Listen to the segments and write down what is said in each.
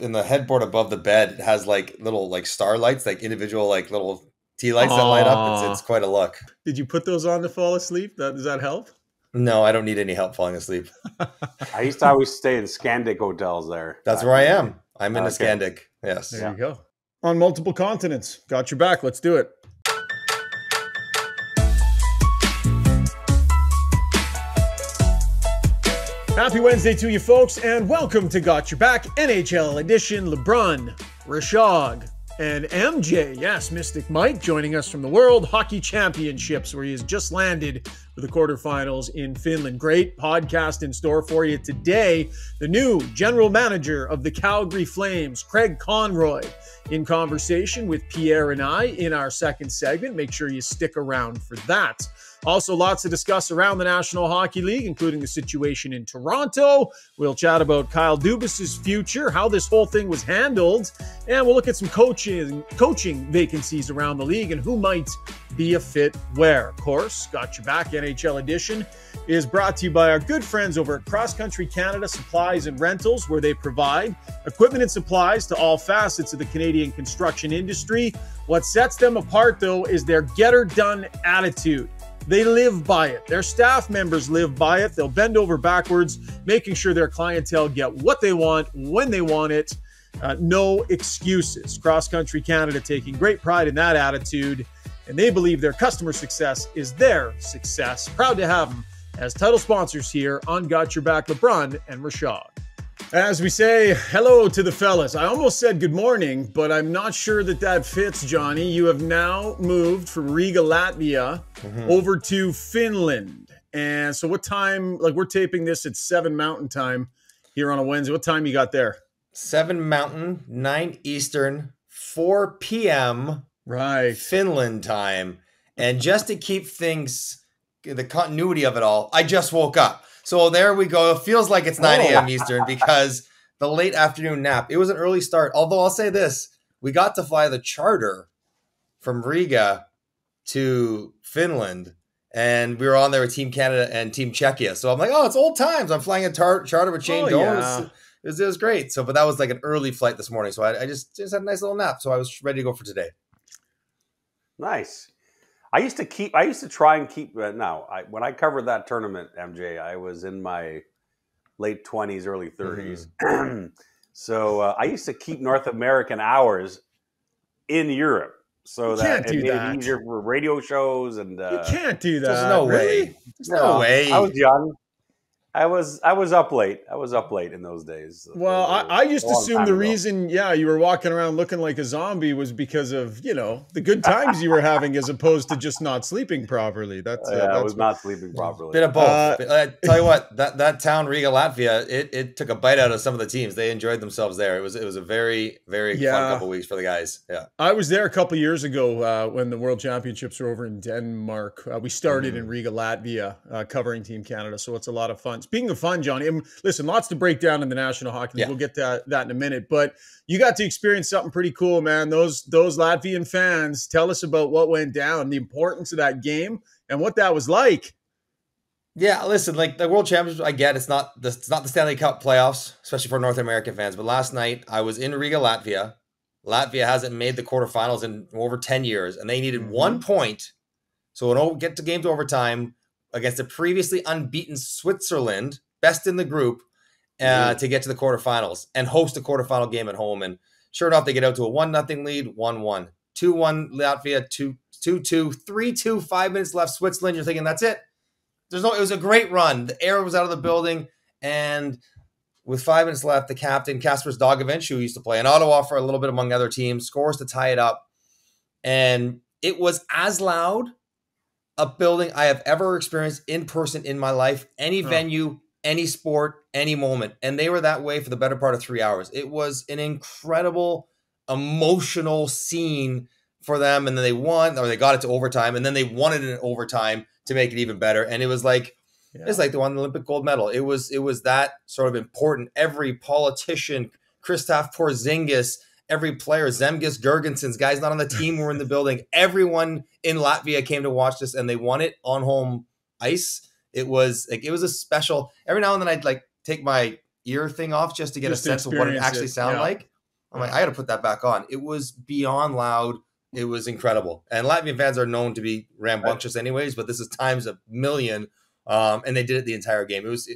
the headboard above the bed, it has like little like starlights, like individual like little tea lights that light up. It's quite a look. Did you put those on to fall asleep? Does that help? No, I don't need any help falling asleep. I used to always stay in Scandic hotels there. That's where I am. I'm in a Scandic. Yes. There you go. On multiple continents. Got your back. Let's do it. Happy Wednesday to you folks, and welcome to Got Your Back NHL edition. LeBrun, Rishaug, and MJ, yes, Mystic Mike, joining us from the World Hockey Championships, where he has just landed for the quarterfinals in Finland. Great podcast in store for you today. The new general manager of the Calgary Flames, Craig Conroy, in conversation with Pierre and I in our second segment. Make sure you stick around for that. Also, lots to discuss around the National Hockey League, including the situation in Toronto. We'll chat about Kyle Dubas' future, how this whole thing was handled, and we'll look at some coaching vacancies around the league and who might be a fit where. Of course, Got Your Back NHL edition is brought to you by our good friends over at Cross Country Canada Supplies and Rentals, where they provide equipment and supplies to all facets of the Canadian construction industry. What sets them apart, though, is their get-her-done attitude. They live by it. Their staff members live by it. They'll bend over backwards, making sure their clientele get what they want, when they want it. No excuses. Cross Country Canada taking great pride in that attitude, and they believe their customer success is their success. Proud to have them as title sponsors here on Got Your Back, LeBrun and Rishaug. As we say hello to the fellas, I almost said good morning, but I'm not sure that fits, Johnny. You have now moved from Riga, Latvia, over to Finland. And so what time, like we're taping this at 7 Mountain Time here on a Wednesday. What time you got there? 7 Mountain, 9 Eastern, 4 p.m. Right. Finland time. And just to keep things, the continuity of it all, I just woke up. So there we go. It feels like it's 9 a.m. Eastern because the late afternoon nap. It was an early start. Although I'll say this, we got to fly the charter from Riga to Finland, and we were on there with Team Canada and Team Czechia. So I'm like, oh, it's old times. I'm flying a charter with Shane Doan. Yeah. It was great. So, but that was like an early flight this morning. So I just had a nice little nap. So I was ready to go for today. Nice. I used to try and keep, when I covered that tournament, MJ, I was in my late 20s, early 30s. So I used to keep North American hours in Europe so that it made it easier for radio shows. And you can't do that. There's no way. There's no way. I was young. I was up late. I was up late in those days. Well, I just assumed the reason, you were walking around looking like a zombie was because of, the good times you were having as opposed to just not sleeping properly. I was not sleeping properly. Bit of both. Tell you what, that town, Riga, Latvia, it took a bite out of some of the teams. They enjoyed themselves there. It was a very, very fun couple of weeks for the guys. Yeah. I was there a couple of years ago when the World Championships were over in Denmark. We started in Riga, Latvia, covering Team Canada, so it's a lot of fun. Speaking of fun, Johnny, listen, lots to break down in the National Hockey League. We'll get to that in a minute. But you got to experience something pretty cool, man. Those Latvian fans, tell us about what went down, the importance of that game, and what that was like. Yeah, listen, like the World Championships, I get it's not the Stanley Cup playoffs, especially for North American fans. But last night, I was in Riga, Latvia. Latvia hasn't made the quarterfinals in over 10 years, and they needed 1 point. So it'll get to game to overtime against the previously unbeaten Switzerland, best in the group, to get to the quarterfinals and host a quarterfinal game at home. And sure enough, they get out to a 1-0 lead, 1-1. 2-1 Latvia, 2-2, 3-2, 5 minutes left. Switzerland, you're thinking, that's it. It was a great run. The air was out of the building. And with 5 minutes left, the captain, Kasper Zdogovic, who used to play in Ottawa for a little bit among other teams, scores to tie it up. And it was as loud a building I have ever experienced in person in my life, any venue, any sport, any moment. And they were that way for the better part of 3 hours. It was an incredible, emotional scene for them. And then they won, or they got it to overtime, and then they won it in overtime to make it even better. And it was like, it's like they won the Olympic gold medal. It was that sort of important. Every politician, Kristaps Porzingis, every player, Zemgus Girgensons, guys not on the team were in the building. Everyone in Latvia came to watch this, and they won it on home ice. It was a special. Every now and then I'd like take my ear thing off just to get a sense of what it actually sounded like. I'm like, I got to put that back on. It was beyond loud. It was incredible. And Latvian fans are known to be rambunctious anyways, but this is times a million. And they did it the entire game. It was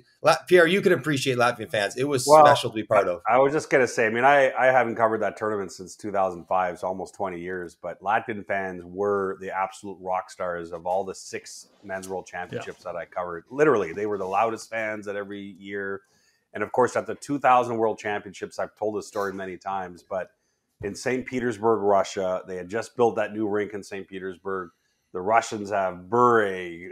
Pierre, you can appreciate Latvian fans. It was special to be part of. I was just going to say, I mean, I haven't covered that tournament since 2005, so almost 20 years, but Latvian fans were the absolute rock stars of all the 6 men's world championships that I covered. Literally, they were the loudest fans at every year. And of course, at the 2000 world championships, I've told this story many times, but in St. Petersburg, Russia, they had just built that new rink in St. Petersburg. The Russians have Bure,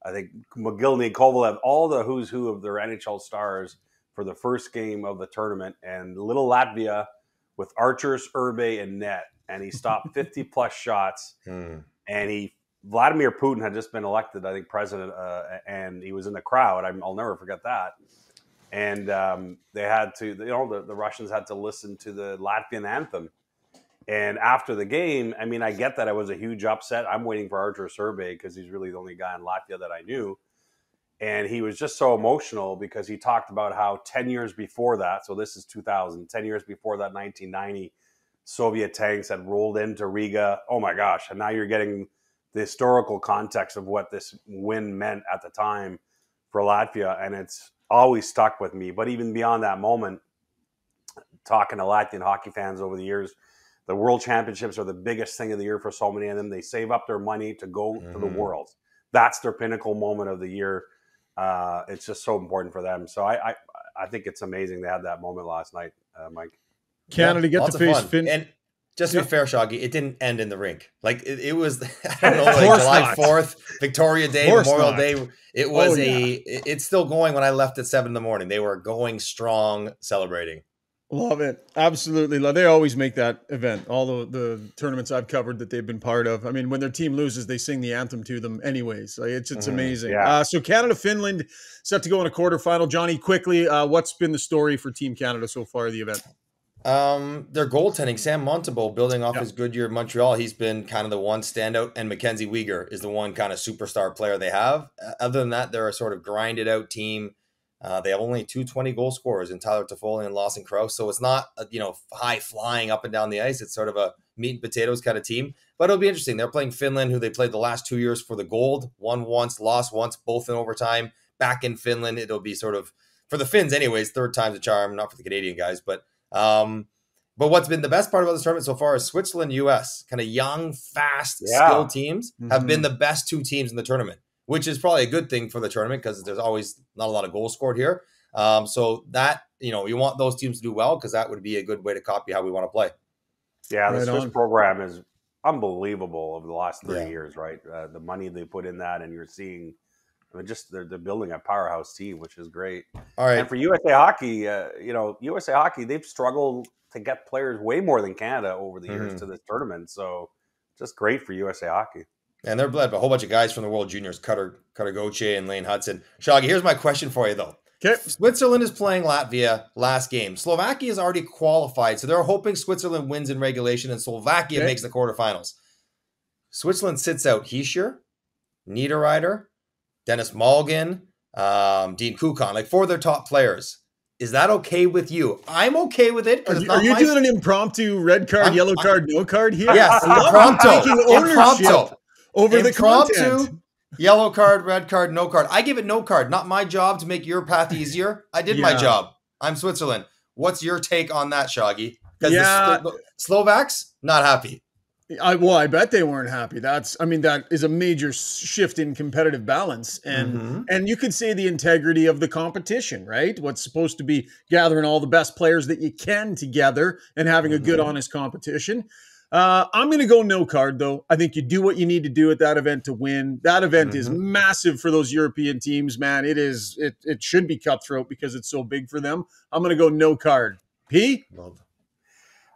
I think Mogilny, Kovalev, all the who's who of their NHL stars for the first game of the tournament. And little Latvia with Archers, Urbe, and net. And he stopped 50-plus shots. And Vladimir Putin had just been elected, I think, president, and he was in the crowd. I'll never forget that. And they had to, the Russians had to listen to the Latvian anthem. And after the game, I mean, I get that it was a huge upset. I'm waiting for Archer Survey because he's really the only guy in Latvia that I knew. And he was just so emotional because he talked about how 10 years before that, so this is 2000, 10 years before that, 1990, Soviet tanks had rolled into Riga. Oh my gosh. And now you're getting the historical context of what this win meant at the time for Latvia. And it's always stuck with me. But even beyond that moment, talking to Latvian hockey fans over the years, the World Championships are the biggest thing of the year for so many of them. They save up their money to go to the Worlds. That's their pinnacle moment of the year. It's just so important for them. So I think it's amazing they had that moment last night, Mike. Canada get to face Finland. And just to be fair, Shaggy, it didn't end in the rink. Like it was, I don't know, like July 4th, Victoria Day, Memorial Day. It was it's still going. When I left at 7 a.m, they were going strong, celebrating. Love it. Absolutely. They always make that event. All the tournaments I've covered that they've been part of. I mean, when their team loses, they sing the anthem to them anyways. Like, it's amazing. Yeah. So Canada, Finland set to go in a quarterfinal. Johnny, quickly, what's been the story for Team Canada so far of the event? Their goaltending, Sam Montembeault, building off his good year in Montreal, he's been kind of the one standout, and Mackenzie Weegar is the one kind of superstar player they have. Other than that, they're a sort of grinded out team. They have only 220 goal scorers in Tyler Toffoli and Lawson Crouse, so it's not high flying up and down the ice. It's sort of a meat and potatoes kind of team, but it'll be interesting. They're playing Finland, who they played the last 2 years for the gold, won once, lost once, both in overtime. Back in Finland, it'll be sort of for the Finns, anyways. Third time's a charm, not for the Canadian guys, but what's been the best part about this tournament so far is Switzerland, US, kind of young, fast, skilled teams have been the best 2 teams in the tournament, which is probably a good thing for the tournament because there's always not a lot of goals scored here. So that, you want those teams to do well because that would be a good way to copy how we want to play. Yeah, the Swiss program is unbelievable over the last 3 years, right? The money they put in that, and you're seeing, they're building a powerhouse team, which is great. All right. And for USA Hockey, USA Hockey, they've struggled to get players way more than Canada over the years to this tournament. So just great for USA Hockey. And they're led by a whole bunch of guys from the World Juniors, Cutter Goche and Lane Hudson. Shaggy, here's my question for you, though. Okay. Switzerland is playing Latvia last game. Slovakia is already qualified, so they're hoping Switzerland wins in regulation and Slovakia makes the quarterfinals. Switzerland sits out Hischier, Niederreiter, Dennis Malgin, Dean Kukan, like 4 of their top players. Is that okay with you? I'm okay with it. Are you doing an impromptu red card, yellow card, no card here? Yes, impromptu. Over the content. Yellow card, red card, no card. I give it no card. Not my job to make your path easier. I did my job. I'm Switzerland. What's your take on that, Shaggy? Because the Slovaks, not happy. I bet they weren't happy. That is a major shift in competitive balance. And you could say the integrity of the competition, right? What's supposed to be gathering all the best players that you can together and having a good, honest competition. I'm going to go no card, though. I think you do what you need to do at that event to win. That event is massive for those European teams, man. It should be cutthroat because it's so big for them. I'm going to go no card. P?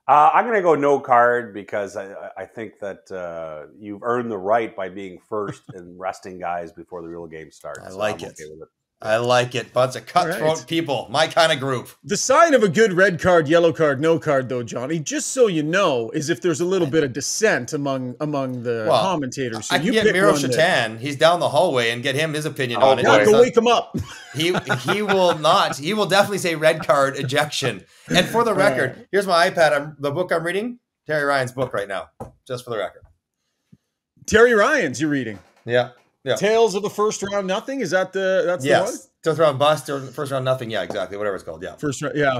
I'm going to go no card because I think that you've earned the right by being first and resting guys before the real game starts. I like it. Okay with it. I like it. Bunch of cutthroat people. My kind of group. The sign of a good red card, yellow card, no card, though, Johnny, just so you know, is if there's a little bit of dissent among the commentators. So I can get Miro Shatan. He's down the hallway and get him his opinion on it. Yeah, go wake him up. He will not. He will definitely say red card ejection. And for the record, here's my iPad. The book I'm reading, Terry Ryan's book right now, just for the record. Terry Ryan's you're reading. Yeah. Yeah. Tales of the First Round Nothing. Is that the one? First round bust or first round nothing. Yeah, exactly. Whatever it's called. Yeah.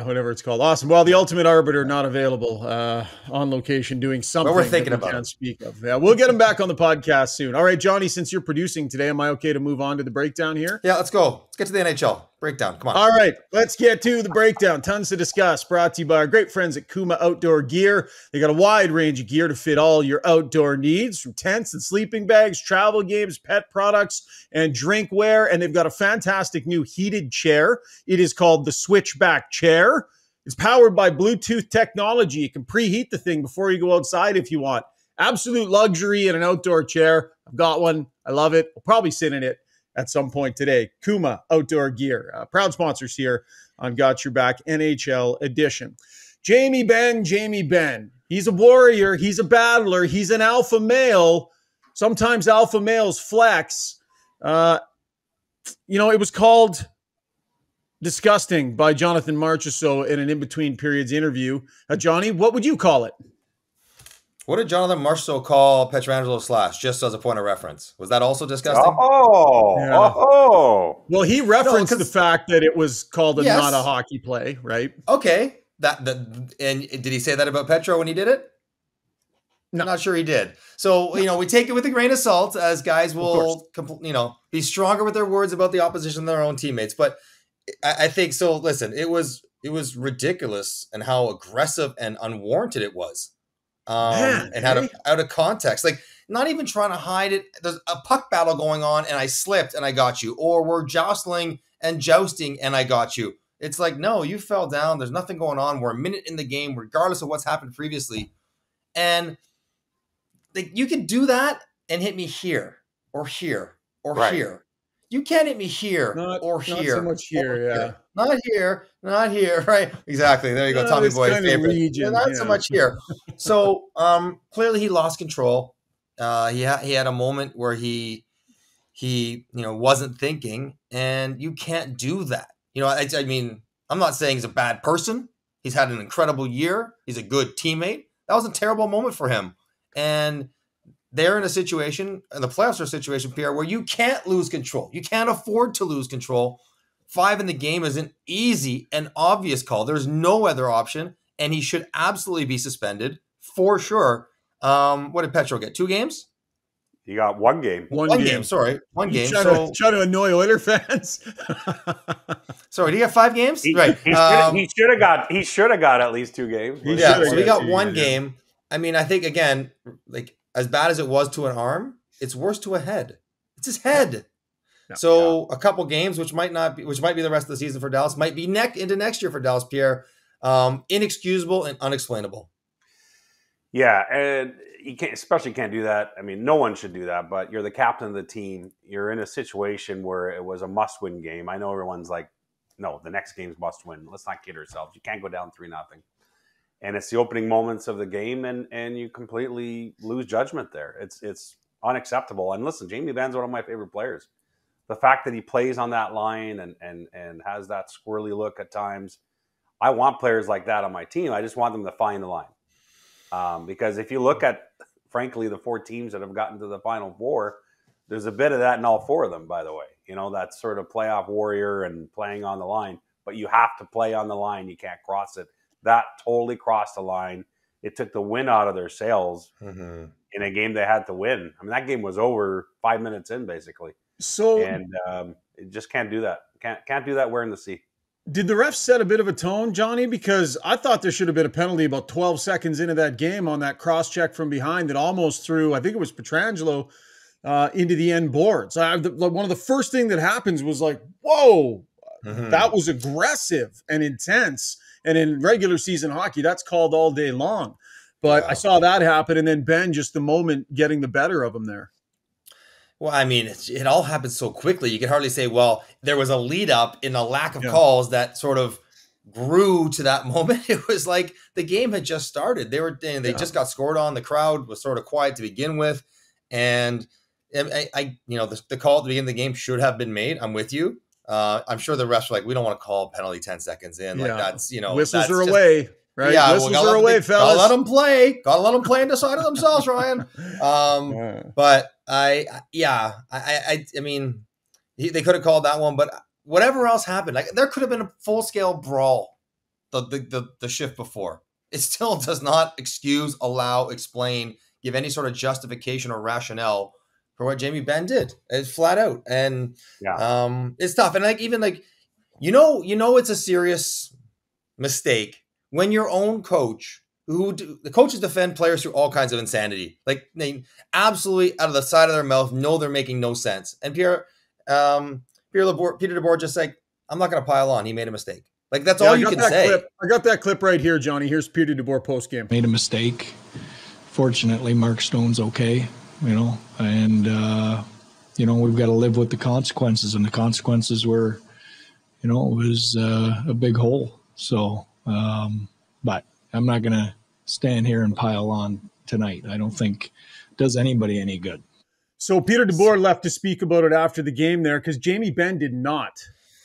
Whatever it's called. Awesome. Well, the Ultimate Arbiter not available on location doing something. But we're thinking that we can't speak of. Yeah, we'll get him back on the podcast soon. All right, Johnny. Since you're producing today, am I okay to move on to the breakdown here? Yeah, let's go. Let's get to the NHL breakdown. Come on. All right, let's get to the breakdown. Tons to discuss. Brought to you by our great friends at Kuma Outdoor Gear. They got a wide range of gear to fit all your outdoor needs, from tents and sleeping bags, travel games, pet products, and drinkware. And they've got a fantastic new heated chair. It is called the Switchback Chair. It's powered by Bluetooth technology. You can preheat the thing before you go outside if you want. Absolute luxury in an outdoor chair. I've got one. I love it. I'll probably sit in it at some point today. Kuma Outdoor Gear. Proud sponsors here on Got Your Back NHL edition. Jamie Benn. He's a warrior. He's a battler. He's an alpha male. Sometimes alpha males flex. It was called disgusting by Jonathan Marchessault in an in-between periods interview. Johnny, what would you call it? What did Jonathan Marchessault call Pietrangelo Slash, just as a point of reference? Was that also disgusting? Well, he referenced the fact that it was called not a hockey play, right? Okay. And did he say that about Petro when he did it? No. I'm not sure he did. So, we take it with a grain of salt, as guys will, be stronger with their words about the opposition than their own teammates. But I think so. Listen, it was ridiculous and how aggressive and unwarranted it was, and out of context. Like, not even trying to hide it. There's a puck battle going on, and I slipped and I got you, or we're jostling and jousting and I got you. It's like, no, you fell down. There's nothing going on. We're a minute in the game, regardless of what's happened previously, and you can do that and hit me here or here or here. You can't hit me here or here. Not so much here, yeah. Not here, right? Exactly. There you go, Tommy Boy's favorite. Region, not so much here. So clearly he lost control. He had a moment where he wasn't thinking, and you can't do that. I mean, I'm not saying he's a bad person. He's had an incredible year. He's a good teammate. That was a terrible moment for him. And they're in a situation, and the playoffs are a situation, Pierre, where you can't lose control. You can't afford to lose control. 5 in the game is an easy and obvious call. There's no other option, and he should absolutely be suspended for sure. What did Petro get? 2 games? He got 1 game. One game. Sorry. 1 game. Trying to annoy Oilers fans. Sorry, did he have 5 games? Right. He should have got at least 2 games. So he got 1 game. I mean, I think, again, as bad as it was to an arm, it's worse to a head. It's his head. A couple games, which might be the rest of the season for Dallas, might be into next year for Dallas, Pierre. Inexcusable and unexplainable. Yeah, and you can't do that. I mean, no one should do that, but you're the captain of the team. You're in a situation where it was a must-win game. I know everyone's like, no, the next game's must-win. Let's not kid ourselves. You can't go down 3-0. And it's the opening moments of the game, and you completely lose judgment there. It's unacceptable. And listen, Jamie Benn's one of my favorite players. The fact that he plays on that line and has that squirrely look at times, I want players like that on my team. I just want them to find the line. Because if you look at, frankly, the 4 teams that have gotten to the Final Four, there's a bit of that in all 4 of them, by the way. That sort of playoff warrior and playing on the line. But you have to play on the line. You can't cross it. That totally crossed the line. It took the wind out of their sails in a game they had to win. I mean, that game was over 5 minutes in, basically. It just can't do that. Can't do that wearing the C. Did the refs set a bit of a tone, Johnny? Because I thought there should have been a penalty about 12 seconds into that game on that cross-check from behind that almost threw, I think it was Pietrangelo, into the end boards. One of the first thing that happens was like, whoa, that was aggressive and intense. And in regular season hockey, that's called all day long. But I saw that happen, and then Ben, just the moment, getting the better of him there. Well, I mean, it all happened so quickly. You could hardly say, well, there was a lead up in a lack of calls that sort of grew to that moment. It was like the game had just started. They just got scored on. The crowd was sort of quiet to begin with. And the call at the beginning of the game should have been made. I'm with you. I'm sure the refs were like, we don't want to call penalty 10 seconds in. Like that's, whistles are away. Right? Yeah, whistles are away, fellas. Gotta let them play. Gotta let them play and decide it themselves, Ryan. But I mean, they could have called that one, but whatever else happened, like there could have been a full scale brawl the shift before. It still does not excuse, allow, explain, give any sort of justification or rationale for what Jamie Benn did. It's flat out, and it's tough. And it's a serious mistake when your own coach, the coaches defend players through all kinds of insanity, like they absolutely out of the side of their mouth know they're making no sense. And Peter DeBoer just like, I'm not going to pile on. He made a mistake. Like that's all you can say. I got that clip right here, Johnny. Here's Pierre DeBoer post game. Made a mistake. Fortunately, Mark Stone's okay. And we've got to live with the consequences, and the consequences were, it was a big hole. So, but I'm not going to stand here and pile on tonight. I don't think it does anybody any good. So Pierre DeBoer left to speak about it after the game there because Jamie Benn did not.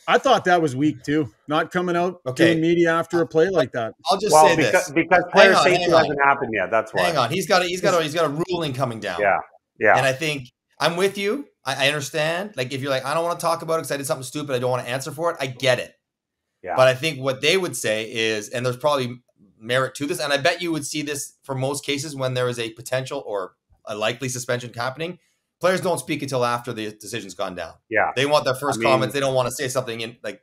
I thought that was weak too, not coming out doing media after a play like that. I'll just say this because player safety hasn't happened yet. That's why. Hang on, he's got a ruling coming down. Yeah. And I think I'm with you. I understand. Like if you're like, I don't want to talk about it because I did something stupid, I don't want to answer for it. I get it. Yeah. But I think what they would say is, and there's probably merit to this, and I bet you would see this for most cases when there is a potential or a likely suspension happening. Players don't speak until after the decision's gone down. Yeah. They want their first comments. They don't want to say something that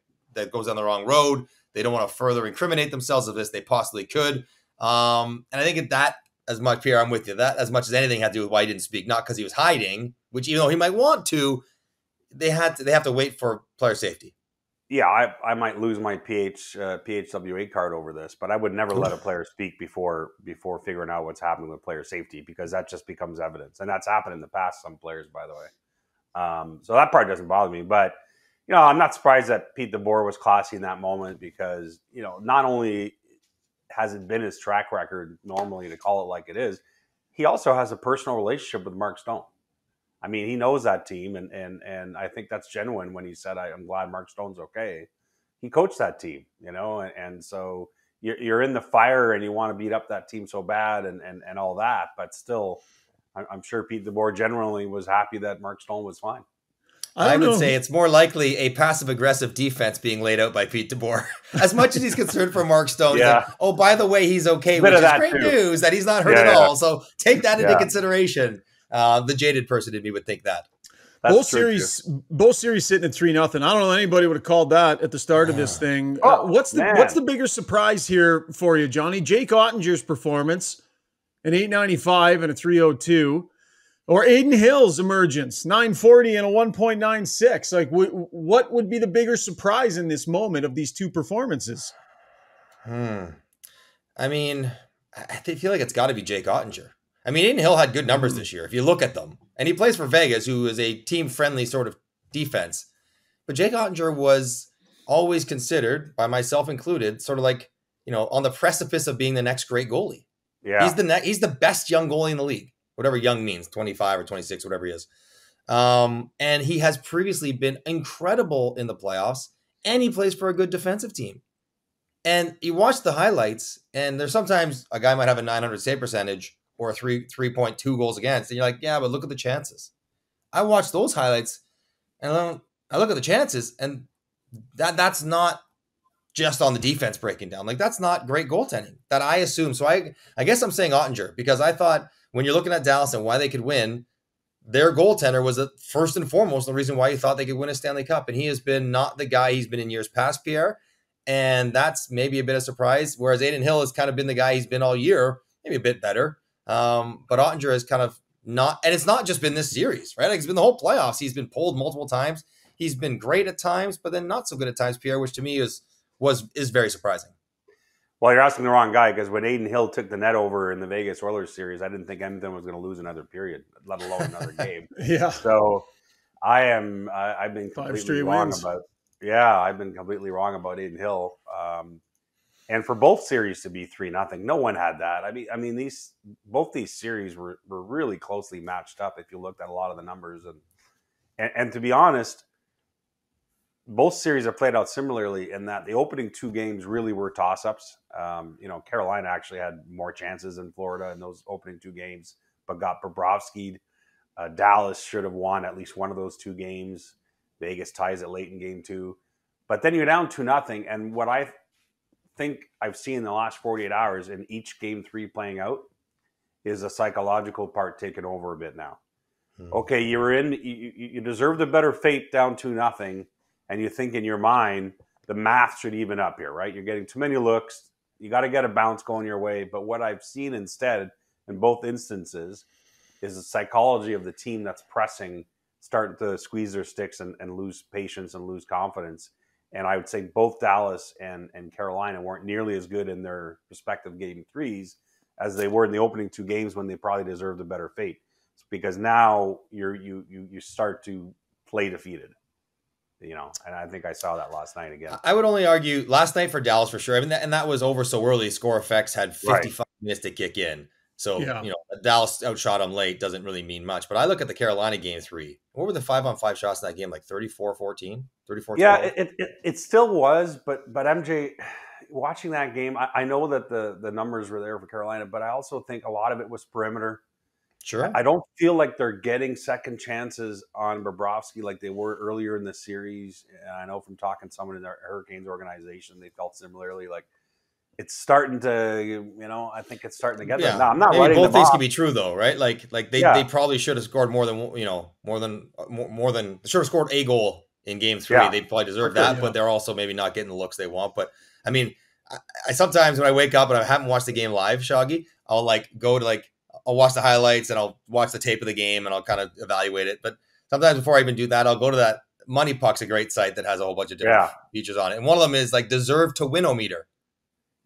goes down the wrong road. They don't want to further incriminate themselves of this. They possibly could. And I think that as much, Pierre, I'm with you. That as much as anything had to do with why he didn't speak, not because he was hiding, which even though he might want to, they have to wait for player safety. Yeah, I might lose my PHWA card over this, but I would never let a player speak before figuring out what's happening with player safety, because that just becomes evidence. And that's happened in the past, some players, by the way. So that part doesn't bother me. But, I'm not surprised that Pete DeBoer was classy in that moment because, not only has it been his track record normally to call it like it is, he also has a personal relationship with Mark Stone. I mean, he knows that team, and I think that's genuine when he said, I'm glad Mark Stone's okay. He coached that team, and so you're in the fire and you want to beat up that team so bad and all that, but still, I'm sure Pete DeBoer generally was happy that Mark Stone was fine. I would say it's more likely a passive-aggressive defense being laid out by Pete DeBoer. As much as he's concerned for Mark Stone, like, oh, by the way, he's okay, which is great news that he's not hurt at all. So take that into consideration. The jaded person in me would think that. Both series sitting at 3-0. I don't know anybody would have called that at the start of this thing. What's the bigger surprise here for you, Johnny? Jake Ottinger's performance, an 8.95 and a 3.02, or Aiden Hill's emergence, 9.40 and a 1.96. Like, what would be the bigger surprise in this moment of these two performances? I mean, I feel like it's got to be Jake Ottinger. I mean, Aiden Hill had good numbers this year, if you look at them. And he plays for Vegas, who is a team-friendly sort of defense. But Jake Ottinger was always considered, by myself included, sort of like, on the precipice of being the next great goalie. Yeah. He's the best young goalie in the league, whatever young means, 25 or 26, whatever he is. And he has previously been incredible in the playoffs, and he plays for a good defensive team. And you watch the highlights, and there's sometimes a guy might have a 900 save percentage, or 3.2 goals against. And you're like, yeah, but look at the chances. I watch those highlights and I look at the chances, and that's not just on the defense breaking down. Like, that's not great goaltending that I assume. So I guess I'm saying Ottinger, because I thought when you're looking at Dallas and why they could win, their goaltender was first and foremost the reason why you thought they could win a Stanley Cup. And he has been not the guy he's been in years past, Pierre. And that's maybe a bit of surprise. Whereas Aiden Hill has kind of been the guy he's been all year, maybe a bit better. But Ottinger has kind of not, and it's not just been this series, right? Like, it's been the whole playoffs. He's been pulled multiple times. He's been great at times, but then not so good at times, Pierre, which to me is very surprising. Well, you're asking the wrong guy, because when Aiden Hill took the net over in the Vegas Oilers series, I didn't think Edmonton was going to lose another period, let alone another game. Yeah. So I've been completely wrong wins. about. Yeah, I've been completely wrong about Aiden Hill. And for both series to be 3-0, no one had that. I mean, both these series were really closely matched up if you looked at a lot of the numbers, and to be honest, both series have played out similarly in that the opening two games really were toss-ups. Carolina actually had more chances than Florida in those opening two games, but got Bobrovski'd. Dallas should have won at least one of those two games. Vegas ties it late in game two. But then you're down 2-0, and what I think I've seen in the last 48 hours in each game three playing out is a psychological part taking over a bit now. Okay, you deserved a better fate down 2-0, and you think in your mind the math should even up here, right? You're getting too many looks. You got to get a bounce going your way. But what I've seen instead in both instances is the psychology of the team that's pressing starting to squeeze their sticks and lose patience and lose confidence. And I would say both Dallas and Carolina weren't nearly as good in their respective game threes as they were in the opening two games when they probably deserved a better fate. It's because now you start to play defeated, and I think I saw that last night again. I would only argue last night for Dallas for sure. I mean, and that was over so early. Score effects had 55 minutes to kick in. So, Dallas outshot them late doesn't really mean much. But I look at the Carolina game three. What were the 5-on-5 shots in that game? Like 34-14? 34-12? Yeah, it still was. But MJ, watching that game, I know that the numbers were there for Carolina, but I also think a lot of it was perimeter. Sure. I don't feel like they're getting second chances on Bobrovsky like they were earlier in the series. And I know from talking to someone in the Hurricanes organization, they felt similarly. Like, it's starting to, I think it's starting to get there. Now, I'm not writing both things off. can be true though, right? Like they probably should have scored more than they should have scored a goal in game three. They probably deserve that, but they're also maybe not getting the looks they want. But I mean, I sometimes when I wake up and I haven't watched the game live, Shaggy, I'll I'll watch the highlights and I'll watch the tape of the game and I'll kind of evaluate it. But sometimes before I even do that, I'll go to that Money Puck's a great site that has a whole bunch of different features on it. And one of them is like deserve to win-o-meter.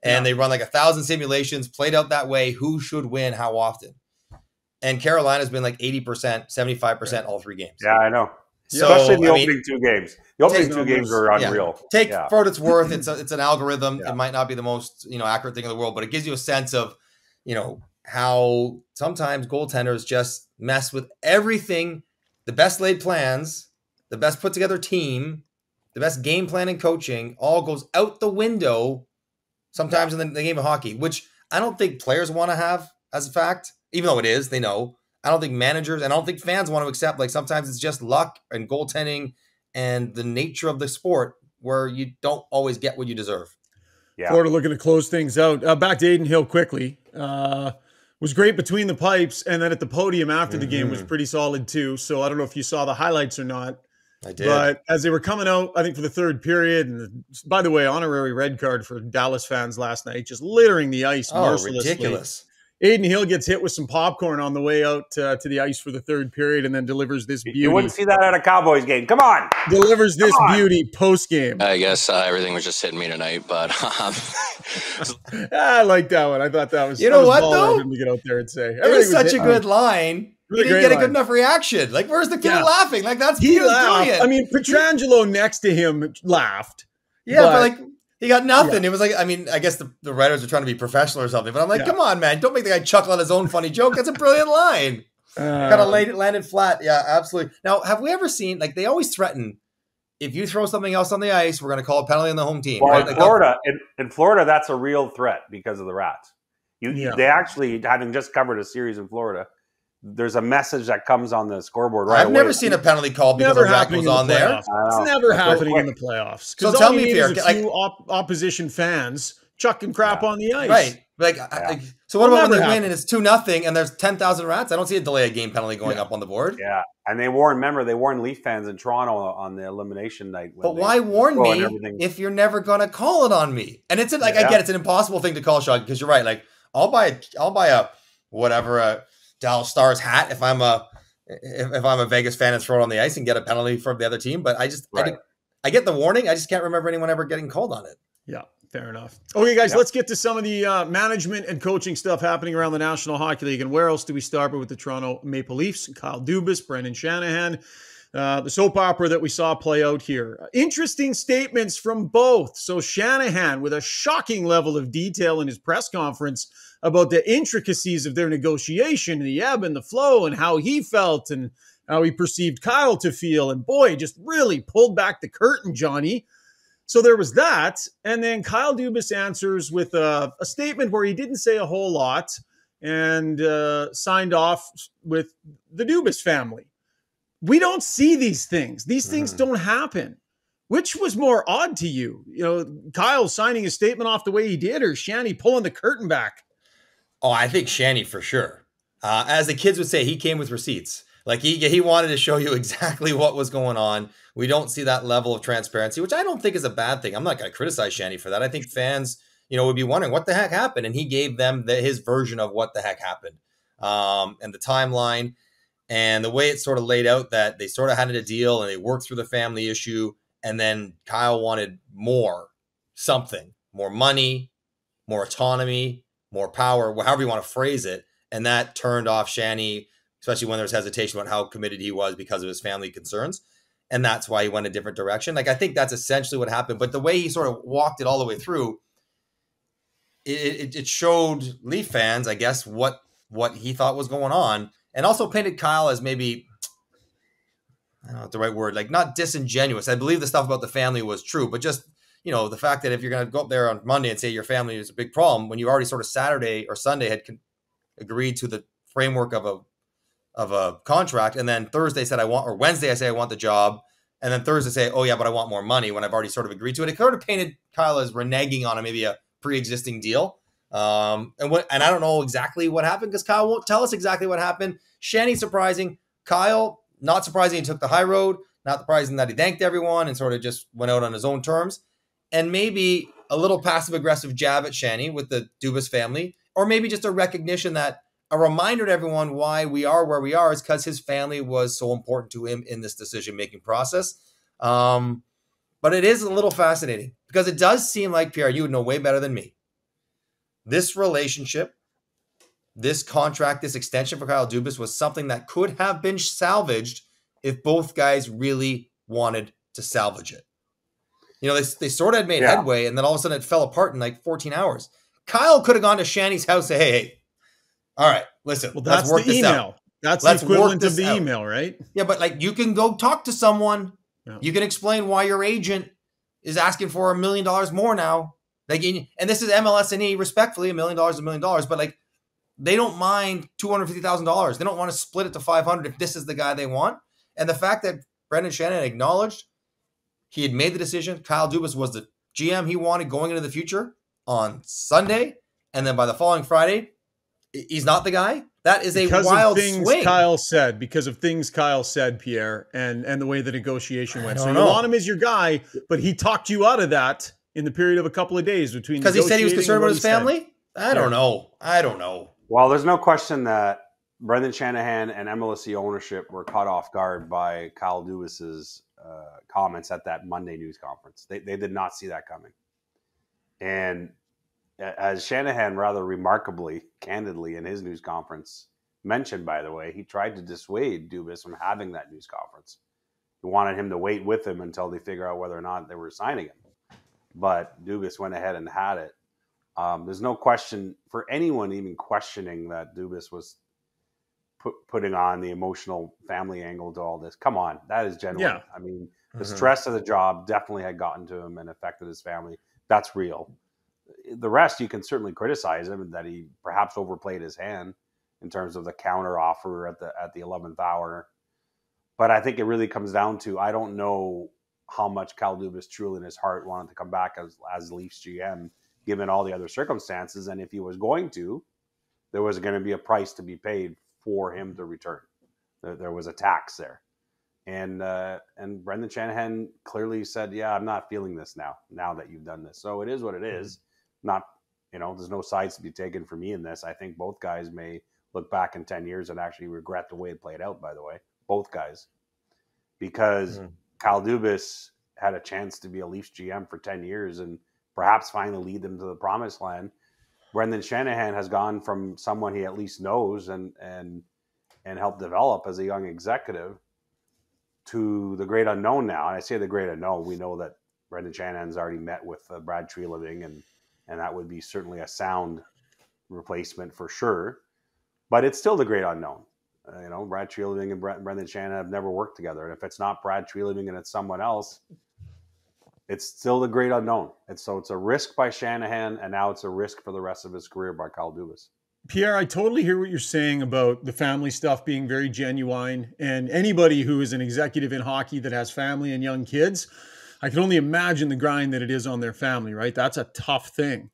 And they run like 1,000 simulations played out that way. Who should win? How often? And Carolina's been like 80%, 75% all three games. Yeah, I know. So, especially in the opening two games. The opening two games are unreal. Take for what it's worth. It's an algorithm. It might not be the most accurate thing in the world, but it gives you a sense of how sometimes goaltenders just mess with everything. The best laid plans, the best put together team, the best game plan and coaching all goes out the window. Sometimes in the game of hockey, which I don't think players want to have as a fact, even though it is, they know. I don't think managers and I don't think fans want to accept, like sometimes it's just luck and goaltending and the nature of the sport where you don't always get what you deserve. Yeah. Florida looking to close things out. Back to Aiden Hill quickly. Was great between the pipes, and then at the podium after the game was pretty solid too. So I don't know if you saw the highlights or not. I did. But as they were coming out, I think for the third period, and by the way, honorary red card for Dallas fans last night, just littering the ice mercilessly. Ridiculous. Aiden Hill gets hit with some popcorn on the way out to the ice for the third period and then delivers this beauty. You wouldn't see that at a Cowboys game. Come on. Delivers this beauty post-game. I guess everything was just hitting me tonight, but I like that one. I thought that was though? To get out there and say. It was such a good line. He didn't get a good enough reaction. Like, where's the kid laughing? Like, that's brilliant. I mean, Pietrangelo next to him laughed. Yeah, but like, he got nothing. It was like, I mean, I guess the writers are trying to be professional or something, but I'm like, come on, man. Don't make the guy chuckle at his own funny joke. That's a brilliant line. Kind of landed flat. Yeah, absolutely. Now, have we ever seen, like, they always threaten, if you throw something else on the ice, we're going to call a penalty on the home team. Well, right? in Florida, that's a real threat because of the Rats. They actually, having just covered a series in Florida, there's a message that comes on the scoreboard right away. I've never seen a penalty called because a rat was on there. It's never happening in the playoffs. So tell me, Pierre, two opposition fans chucking crap on the ice. Right. So what about when they win and it's 2-0 and there's 10,000 Rats? I don't see a delay of game penalty going up on the board. Yeah. And they warned Leaf fans in Toronto on the elimination night. But why warn me if you're never going to call it on me? And it's I get it's an impossible thing to call, Sean, because you're right. Like, I'll buy a Dallas Stars hat if I'm a Vegas fan and throw it on the ice and get a penalty from the other team. But I get the warning. I just can't remember anyone ever getting called on it. Yeah. Fair enough. Okay, guys, Yep. let's get to some of the management and coaching stuff happening around the National Hockey League. And where else do we start but with the Toronto Maple Leafs, Kyle Dubas, Brendan Shanahan, the soap opera that we saw play out here. Interesting statements from both. So Shanahan, with a shocking level of detail in his press conference about the intricacies of their negotiation, the ebb and the flow, and how he felt and how he perceived Kyle to feel. And boy, just really pulled back the curtain, Johnny. So there was that. And then Kyle Dubas answers with a statement where he didn't say a whole lot and signed off with the Dubas family. We don't see these things. These things don't happen. Which was more odd to you? You know, Kyle signing his statement off the way he did, or Shanny pulling the curtain back? Oh, I think Shanny for sure. As the kids would say, he came with receipts. Like he wanted to show you exactly what was going on. We don't see that level of transparency, which I don't think is a bad thing. I'm not going to criticize Shanny for that. I think fans, would be wondering what the heck happened. And he gave them his version of what the heck happened. And the timeline and the way it's sort of laid out that they sort of had a deal and they worked through the family issue. And then Kyle wanted something, more money, more autonomy, more power, however you want to phrase it. And that turned off Shanny, especially when there was hesitation about how committed he was because of his family concerns. And that's why he went a different direction. Like, I think that's essentially what happened. But the way he sort of walked it all the way through, it showed Leaf fans, I guess, what he thought was going on. And also painted Kyle as maybe, I don't know what the right word, like not disingenuous. I believe the stuff about the family was true, but just, the fact that if you're going to go up there on Monday and say your family is a big problem, when you already sort of Saturday or Sunday had agreed to the framework of a contract, and then Thursday said or Wednesday I say I want the job, and then Thursday say, oh yeah, but I want more money when I've already sort of agreed to it. It sort of painted Kyle as reneging on maybe a pre-existing deal. And I don't know exactly what happened because Kyle won't tell us exactly what happened. Shanny surprising. Kyle, not surprising he took the high road. Not surprising that he thanked everyone and sort of just went out on his own terms. And maybe a little passive-aggressive jab at Shanny with the Dubas family, or maybe just a recognition that a reminder to everyone why we are where we are is because his family was so important to him in this decision-making process. But it is a little fascinating because it does seem like, Pierre, you would know way better than me. This relationship, this contract, this extension for Kyle Dubas was something that could have been salvaged if both guys really wanted to salvage it. They sort of had made headway, and then all of a sudden it fell apart in like 14 hours. Kyle could have gone to Shanny's house and say, hey, all right, listen, let's work this out. That's the equivalent of the email, right? Yeah, but you can go talk to someone. Yeah. You can explain why your agent is asking for $1 million more now. And this is MLS&E, respectfully, $1 million is $1 million, but they don't mind $250,000. They don't want to split it to $500 if this is the guy they want. And the fact that Brendan Shanahan acknowledged he had made the decision, Kyle Dubas was the GM he wanted going into the future on Sunday, and then by the following Friday, he's not the guy. That is a wild swing. Because of things Kyle said, Pierre, and the way the negotiation went. So you want him as your guy, but he talked you out of that in the period of a couple of days between because he said he was concerned about his family. I don't know. Well, there's no question that Brendan Shanahan and MLSE ownership were caught off guard by Kyle Dubas's comments at that Monday news conference. They did not see that coming. And as Shanahan rather remarkably, candidly, in his news conference mentioned, by the way, he tried to dissuade Dubas from having that news conference. He wanted him to wait with him until they figure out whether or not they were signing him. But Dubas went ahead and had it. There's no question for anyone even questioning that Dubas was putting on the emotional family angle to all this. Come on, that is genuine. Yeah. I mean, the stress of the job definitely had gotten to him and affected his family. That's real. The rest, you can certainly criticize him that he perhaps overplayed his hand in terms of the counter offer at the 11th hour. But I think it really comes down to, I don't know how much Kyle Dubas truly in his heart wanted to come back as Leafs GM, given all the other circumstances. And if he was going to, there was going to be a price to be paid for him to return. There was a tax there. And Brendan Shanahan clearly said, yeah, I'm not feeling this now that you've done this. So it is what it is. Not, there's no sides to be taken for me in this. I think both guys may look back in 10 years and actually regret the way it played out, by the way. Both guys. Because Kyle Dubas had a chance to be a Leafs GM for 10 years and perhaps finally lead them to the promised land. Brendan Shanahan has gone from someone he at least knows and helped develop as a young executive to the great unknown now. And I say the great unknown. We know that Brendan Shanahan's already met with Brad Treliving, and that would be certainly a sound replacement for sure. But it's still the great unknown. Brad Treliving and Brendan Shanahan have never worked together. And if it's not Brad Treliving and it's someone else, it's still the great unknown. It's a risk by Shanahan, and now it's a risk for the rest of his career by Kyle Dubas. Pierre, I totally hear what you're saying about the family stuff being very genuine. And anybody who is an executive in hockey that has family and young kids, I can only imagine the grind that it is on their family, right? That's a tough thing.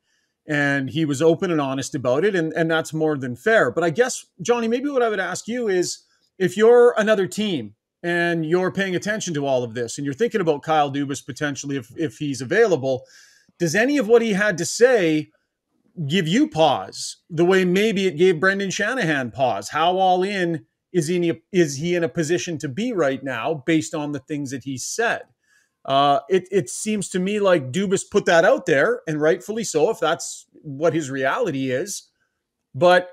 And he was open and honest about it, and that's more than fair. But I guess, Johnny, maybe what I would ask you is, if you're another team and you're paying attention to all of this and you're thinking about Kyle Dubas potentially if he's available, does any of what he had to say give you pause the way maybe it gave Brendan Shanahan pause? How all in is he in a position to be right now based on the things that he said? It seems to me like Dubas put that out there, and rightfully so, if that's what his reality is. But,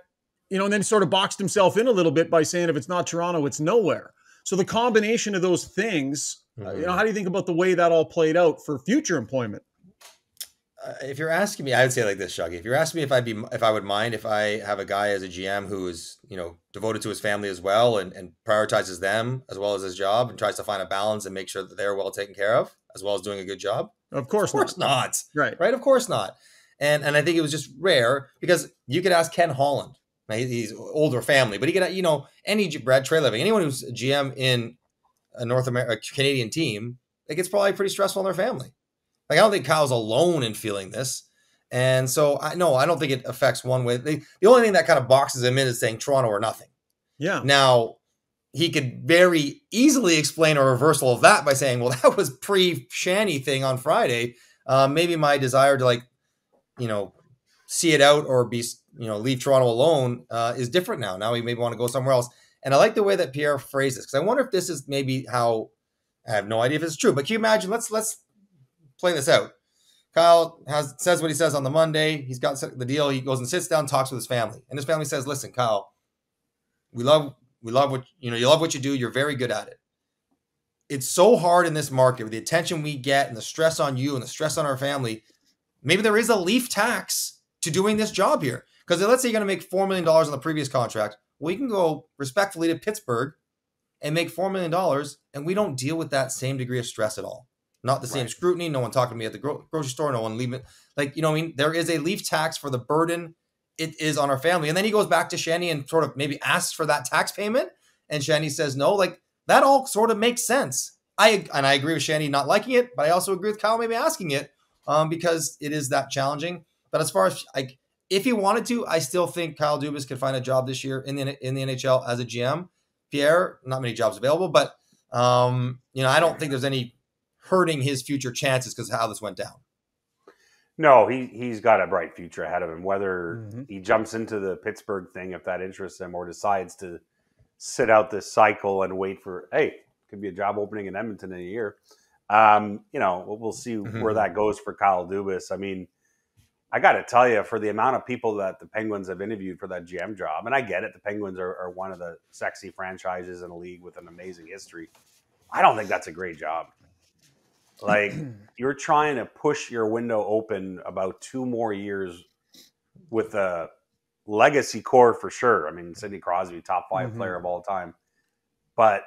and then sort of boxed himself in a little bit by saying, if it's not Toronto, it's nowhere. So the combination of those things, how do you think about the way that all played out for future employment? If you're asking me, I would say like this, Shuggy. If you're asking me if I would mind if I have a guy as a GM who is, devoted to his family as well and prioritizes them as well as his job and tries to find a balance and make sure that they're well taken care of as well as doing a good job. Of course not. Right. Of course not. And I think it was just rare because you could ask Ken Holland. Now, he's older family, but he could, any Brad Treliving, anyone who's a GM in a Canadian team, like it's probably pretty stressful on their family. Like, I don't think Kyle's alone in feeling this. And so, I don't think it affects one way. The only thing that kind of boxes him in is saying Toronto or nothing. Yeah. Now, he could very easily explain a reversal of that by saying, well, that was pre-Shanny thing on Friday. Maybe my desire to, see it out or be, leave Toronto alone is different now. Now we maybe want to go somewhere else. And I like the way that Pierre phrased this, because I wonder if this is maybe how, I have no idea if it's true, but can you imagine, let's play this out. Kyle says what he says on the Monday. He's got the deal. He goes and sits down, talks with his family. And his family says, listen, Kyle, we love what, you love what you do. You're very good at it. It's so hard in this market with the attention we get and the stress on you and the stress on our family. Maybe there is a leaf tax to doing this job here. Because let's say you're going to make $4 million on the previous contract. Well, you can go respectfully to Pittsburgh and make $4 million, and we don't deal with that same degree of stress at all. Not the same scrutiny. No one talking to me at the grocery store. No one leaving. There is a leaf tax for the burden it is on our family. And then he goes back to Shanny and sort of maybe asks for that tax payment. And Shanny says no. Like, that all sort of makes sense. I agree with Shanny not liking it, but I also agree with Kyle maybe asking it because it is that challenging. But as far as if he wanted to, I still think Kyle Dubas could find a job this year in the NHL as a GM. Pierre, not many jobs available, but I don't think there's any hurting his future chances because of how this went down. No, he's got a bright future ahead of him. Whether he jumps into the Pittsburgh thing, if that interests him, or decides to sit out this cycle and wait for, could be a job opening in Edmonton in a year. We'll see where that goes for Kyle Dubas. I mean, I got to tell you, for the amount of people that the Penguins have interviewed for that GM job, and I get it, the Penguins are one of the sexy franchises in a league with an amazing history. I don't think that's a great job. Like, you're trying to push your window open about 2 more years with a legacy core for sure. I mean, Sidney Crosby, top 5 player of all time. But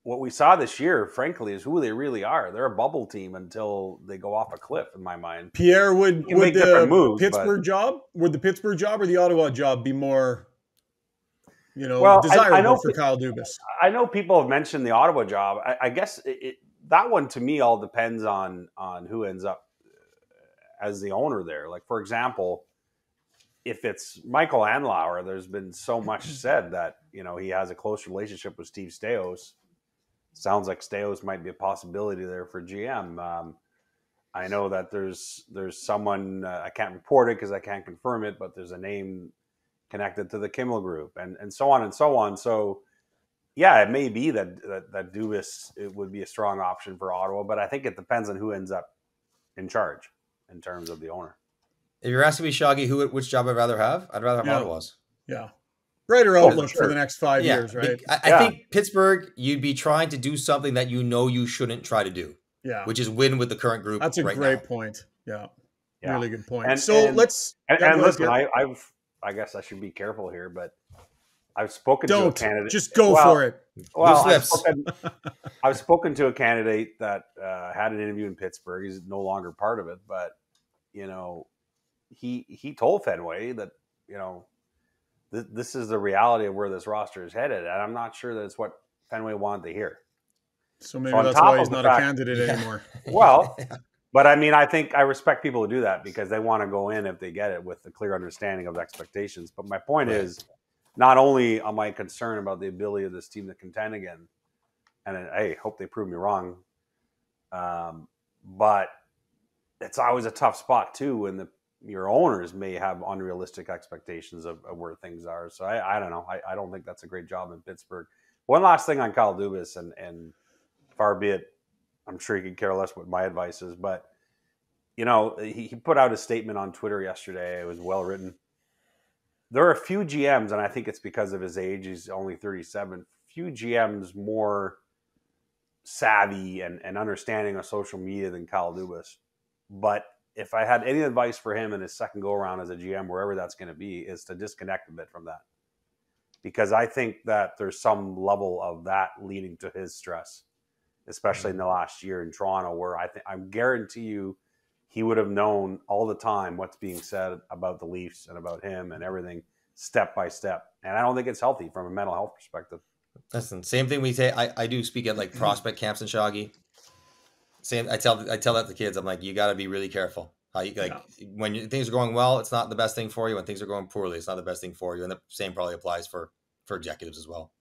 what we saw this year, frankly, is who they really are. They're a bubble team until they go off a cliff, in my mind. Pierre, would the Pittsburgh job or the Ottawa job be more, desirable for Kyle Dubas? I know people have mentioned the Ottawa job. I guess that one, to me, all depends on who ends up as the owner there. Like, for example, if it's Michael Andlauer, there's been so much said that, he has a close relationship with Steve Staios. Sounds like Staios might be a possibility there for GM. I know that there's someone, I can't report it because I can't confirm it, but there's a name connected to the Kimmel Group and so on and so on. So, yeah, it may be that Dubas, it would be a strong option for Ottawa, but I think it depends on who ends up in charge. in terms of the owner. If you're asking me, Shaggy, which job I'd rather have Ottawa's. Yeah. Brighter outlook for sure. the next 5 years, right? I think Pittsburgh, you'd be trying to do something that you shouldn't try to do. Yeah. Which is win with the current group. That's a right great now. point. Yeah. Yeah. Really good point. And, so and, let's and listen, I guess I should be careful here, but I've spoken to a candidate. Just go for it. Well, I've spoken to a candidate that had an interview in Pittsburgh. He's no longer part of it, but he told Fenway that this is the reality of where this roster is headed, and I'm not sure that it's what Fenway wanted to hear. So maybe that's why he's not a candidate anymore. Well, but I mean, I think I respect people who do that because they want to go in if they get it with a clear understanding of expectations. But my point is, not only am I concerned about the ability of this team to contend again, and I hope they prove me wrong, but it's always a tough spot too when your owners may have unrealistic expectations of where things are. So I don't know. I don't think that's a great job in Pittsburgh. One last thing on Kyle Dubas, and far be it, I'm sure he could care less what my advice is, but he put out a statement on Twitter yesterday. It was well written. There are a few GMs, and I think it's because of his age. He's only 37. Few GMs more savvy and understanding of social media than Kyle Dubas. But if I had any advice for him in his second go around as a GM, wherever that's going to be, is to disconnect a bit from that. Because I think that there's some level of that leading to his stress, especially in the last year in Toronto, where I guarantee you he would have known all the time what's being said about the Leafs and about him and everything step by step. And I don't think it's healthy from a mental health perspective. Listen, same thing we say. I do speak at like prospect camps in Shaggy. Same. I tell that to kids. I'm like, you got to be really careful. When things are going well, it's not the best thing for you. When things are going poorly, it's not the best thing for you. And the same probably applies for executives as well.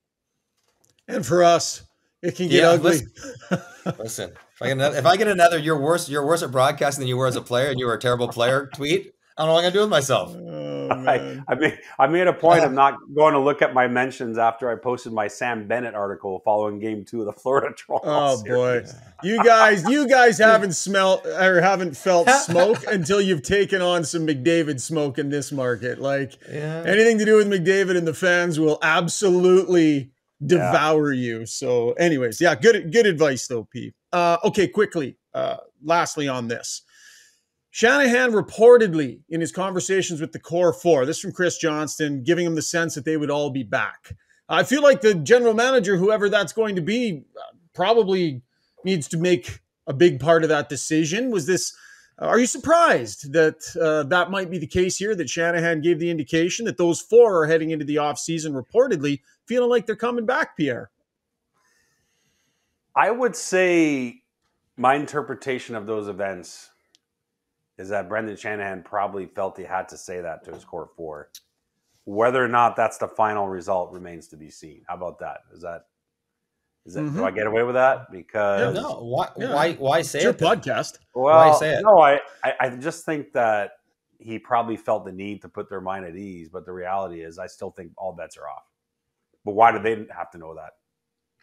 And for us, it can get ugly. Listen, if I get another, you're worse at broadcasting than you were as a player, and you were a terrible player tweet, I don't know what I'm going to do with myself. I made a point of not going to look at my mentions after I posted my Sam Bennett article following Game 2 of the Florida-Toronto series. Boy, you guys haven't smelled or haven't felt smoke until you've taken on some McDavid smoke in this market. Anything to do with McDavid and the fans will absolutely devour you. So, anyways, good advice though, Pete. Okay, quickly. Lastly, on this. Shanahan reportedly, in his conversations with the core four, this from Chris Johnston, giving him the sense that they would all be back. I feel like the general manager, whoever that's going to be, probably needs to make a big part of that decision. Are you surprised that that might be the case here, that Shanahan gave the indication that those four are heading into the offseason reportedly feeling like they're coming back, Pierre? I would say my interpretation of those events is that Brendan Shanahan probably felt he had to say that to his core four. Whether or not that's the final result remains to be seen. How about that? Is that do I get away with that? Because why say it's it? Your podcast. Well, why say it? No, I just think that he probably felt the need to put their mind at ease, but the reality is I still think all bets are off. But why do they have to know that?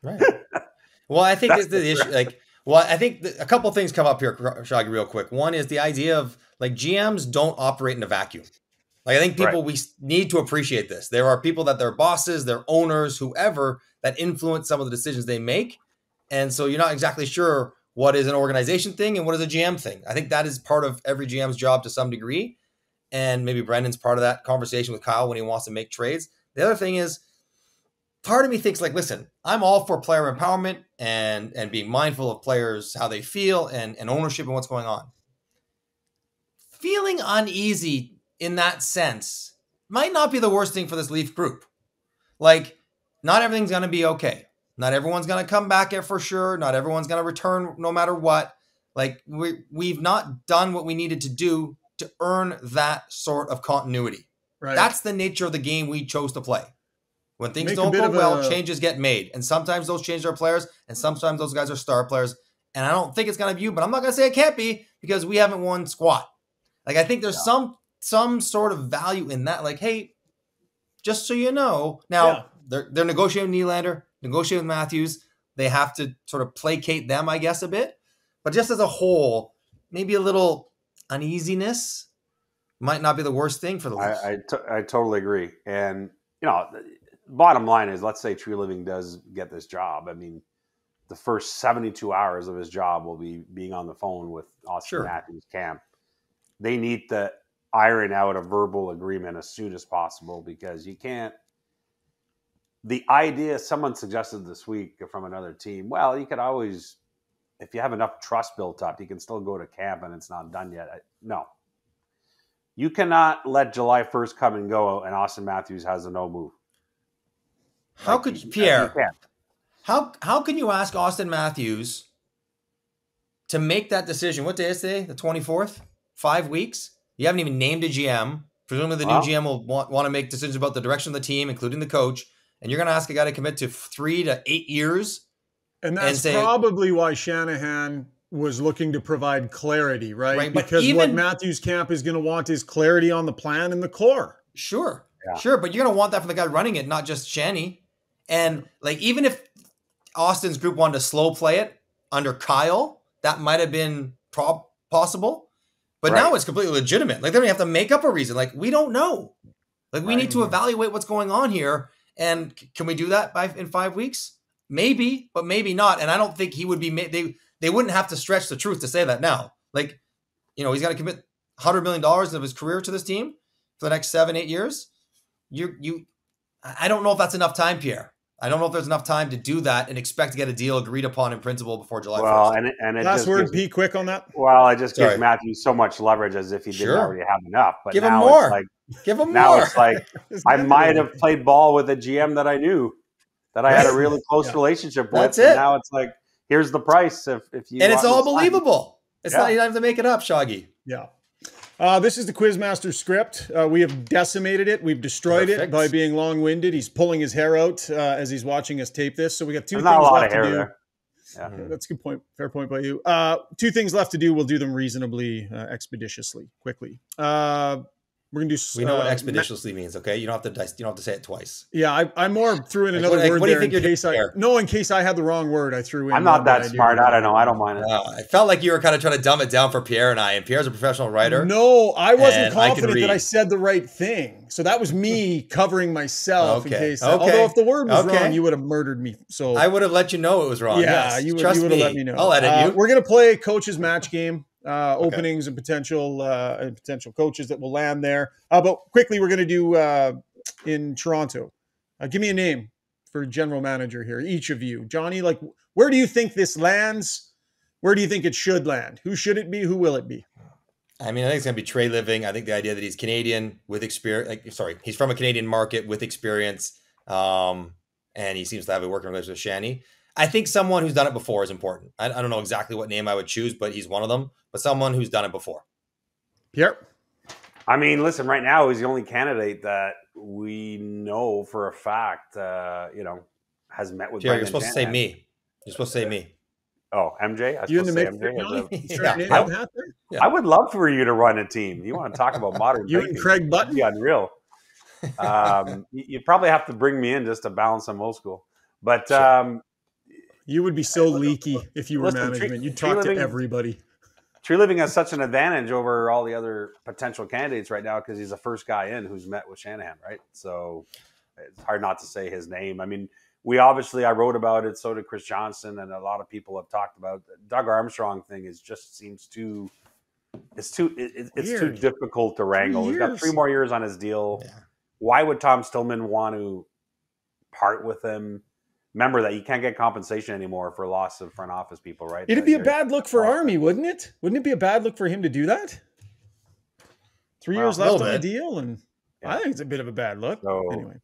Right. Well, I think it's the issue. I think a couple of things come up here, Shaggy, real quick. One is the idea of GMs don't operate in a vacuum. I think we need to appreciate this. There are people that they're bosses, they're owners, whoever, that influence some of the decisions they make. And so you're not exactly sure what is an organization thing and what is a GM thing. I think that is part of every GM's job to some degree. And maybe Brendan's part of that conversation with Kyle when he wants to make trades. The other thing is, part of me thinks listen, I'm all for player empowerment and being mindful of players, how they feel and ownership and what's going on. Feeling uneasy in that sense might not be the worst thing for this Leaf group. Not everything's going to be okay. Not everyone's going to come back for sure. Not everyone's going to return no matter what. We've not done what we needed to do to earn that sort of continuity. Right. That's the nature of the game we chose to play. When things don't go well, changes get made. And sometimes those changes are players, and sometimes those guys are star players. And I don't think it's going to be you, but I'm not going to say it can't be because we haven't won squat. I think there's some sort of value in that. Hey, just so you know, now they're negotiating with Nylander, negotiating with Matthews. They have to sort of placate them, I guess, a bit. But just as a whole, maybe a little uneasiness might not be the worst thing for the Leafs. I totally agree. And, bottom line is, let's say True Living does get this job. I mean, the first 72 hours of his job will be being on the phone with Austin Matthews' camp. They need to iron out a verbal agreement as soon as possible, because you can't. The idea someone suggested this week from another team, well, you could always, if you have enough trust built up, you can still go to camp and it's not done yet. No. You cannot let July 1st come and go and Austin Matthews has a no move. How could Pierre? How can you ask Austin Matthews to make that decision? What day is today? The 24th? 5 weeks? You haven't even named a GM. Presumably the new GM will want to make decisions about the direction of the team, including the coach. And you're going to ask a guy to commit to 3 to 8 years? And that's probably why Shanahan was looking to provide clarity, right? Because what Matthews' camp is going to want is clarity on the plan and the core. Sure. But you're going to want that from the guy running it, not just Shanny. And even if Austin's group wanted to slow play it under Kyle, that might have been possible. But now it's completely legitimate. They don't have to make up a reason. We don't know. We need to evaluate what's going on here. And can we do that in 5 weeks? Maybe, but maybe not. And I don't think he would be. They wouldn't have to stretch the truth to say that now. He's got to commit $100 million of his career to this team for the next 7-8 years. I don't know if that's enough time, Pierre. I don't know if there's enough time to do that and expect to get a deal agreed upon in principle before July 1st. And last word, P, quick on that. Well, it just gives Matthew so much leverage as if he didn't already have enough. But give him more. Give him now more. It's like I might have played ball with a GM that I knew, that I had a really close relationship with. That's it. And now it's like, here's the price if you. And it's all believable. It's not, you don't have to make it up, Shaggy. Yeah. This is the Quizmaster script. We have decimated it. We've destroyed it by being long-winded. He's pulling his hair out as he's watching us tape this. So we got two things left to do. There. Yeah. That's a good point. Fair point by you. 2 things left to do. We'll do them reasonably expeditiously, quickly. We're gonna do. We know what expeditiously means, okay? You don't have to say it twice. Yeah, I more threw in another word. What do you think in case I had the wrong word. I threw in. I'm not that smart. I don't know. I don't mind it. I felt like you were kind of trying to dumb it down for Pierre and I. And Pierre's a professional writer. No, I wasn't confident that I said the right thing. So that was me covering myself in case. Although if the word was wrong, you would have murdered me. So I would have let you know it was wrong. Yeah, you would have let me know. I'll edit you. We're gonna play coach's match game. Openings and potential coaches that will land there. But quickly, we're going to do in Toronto. Give me a name for general manager here, each of you. Johnny, where do you think this lands? Where do you think it should land? Who should it be? Who will it be? I think it's going to be Trey Living. I think the idea that he's Canadian with experience, he's from a Canadian market with experience, and he seems to have a working relationship with Shanny. I think someone who's done it before is important. I don't know exactly what name I would choose, but he's one of them. But someone who's done it before. Pierre? I mean, listen, right now he's the only candidate that we know for a fact, has met with Pierre, you're supposed to say me. You're supposed to say me. Oh, MJ? You in the MJ? I would love for you to run a team. You want to talk about modern You and Craig Button? That'd be unreal. You'd probably have to bring me in just to balance some old school. But you would be so leaky if you were management. You'd talk to everybody. Tree Living has such an advantage over all the other potential candidates right now because he's the first guy in who's met with Shanahan, right? So it's hard not to say his name. I mean, I wrote about it, so did Chris Johnson, and a lot of people have talked about it. Doug Armstrong thing seems too difficult to wrangle. He's got 3 more years on his deal. Yeah. Why would Tom Stillman want to part with him? Remember that you can't get compensation anymore for loss of front office people, right? It'd be a bad look for Army, wouldn't it? Wouldn't it be a bad look for him to do that? 3 years left on the deal, and I think it's a bit of a bad look. So, anyway,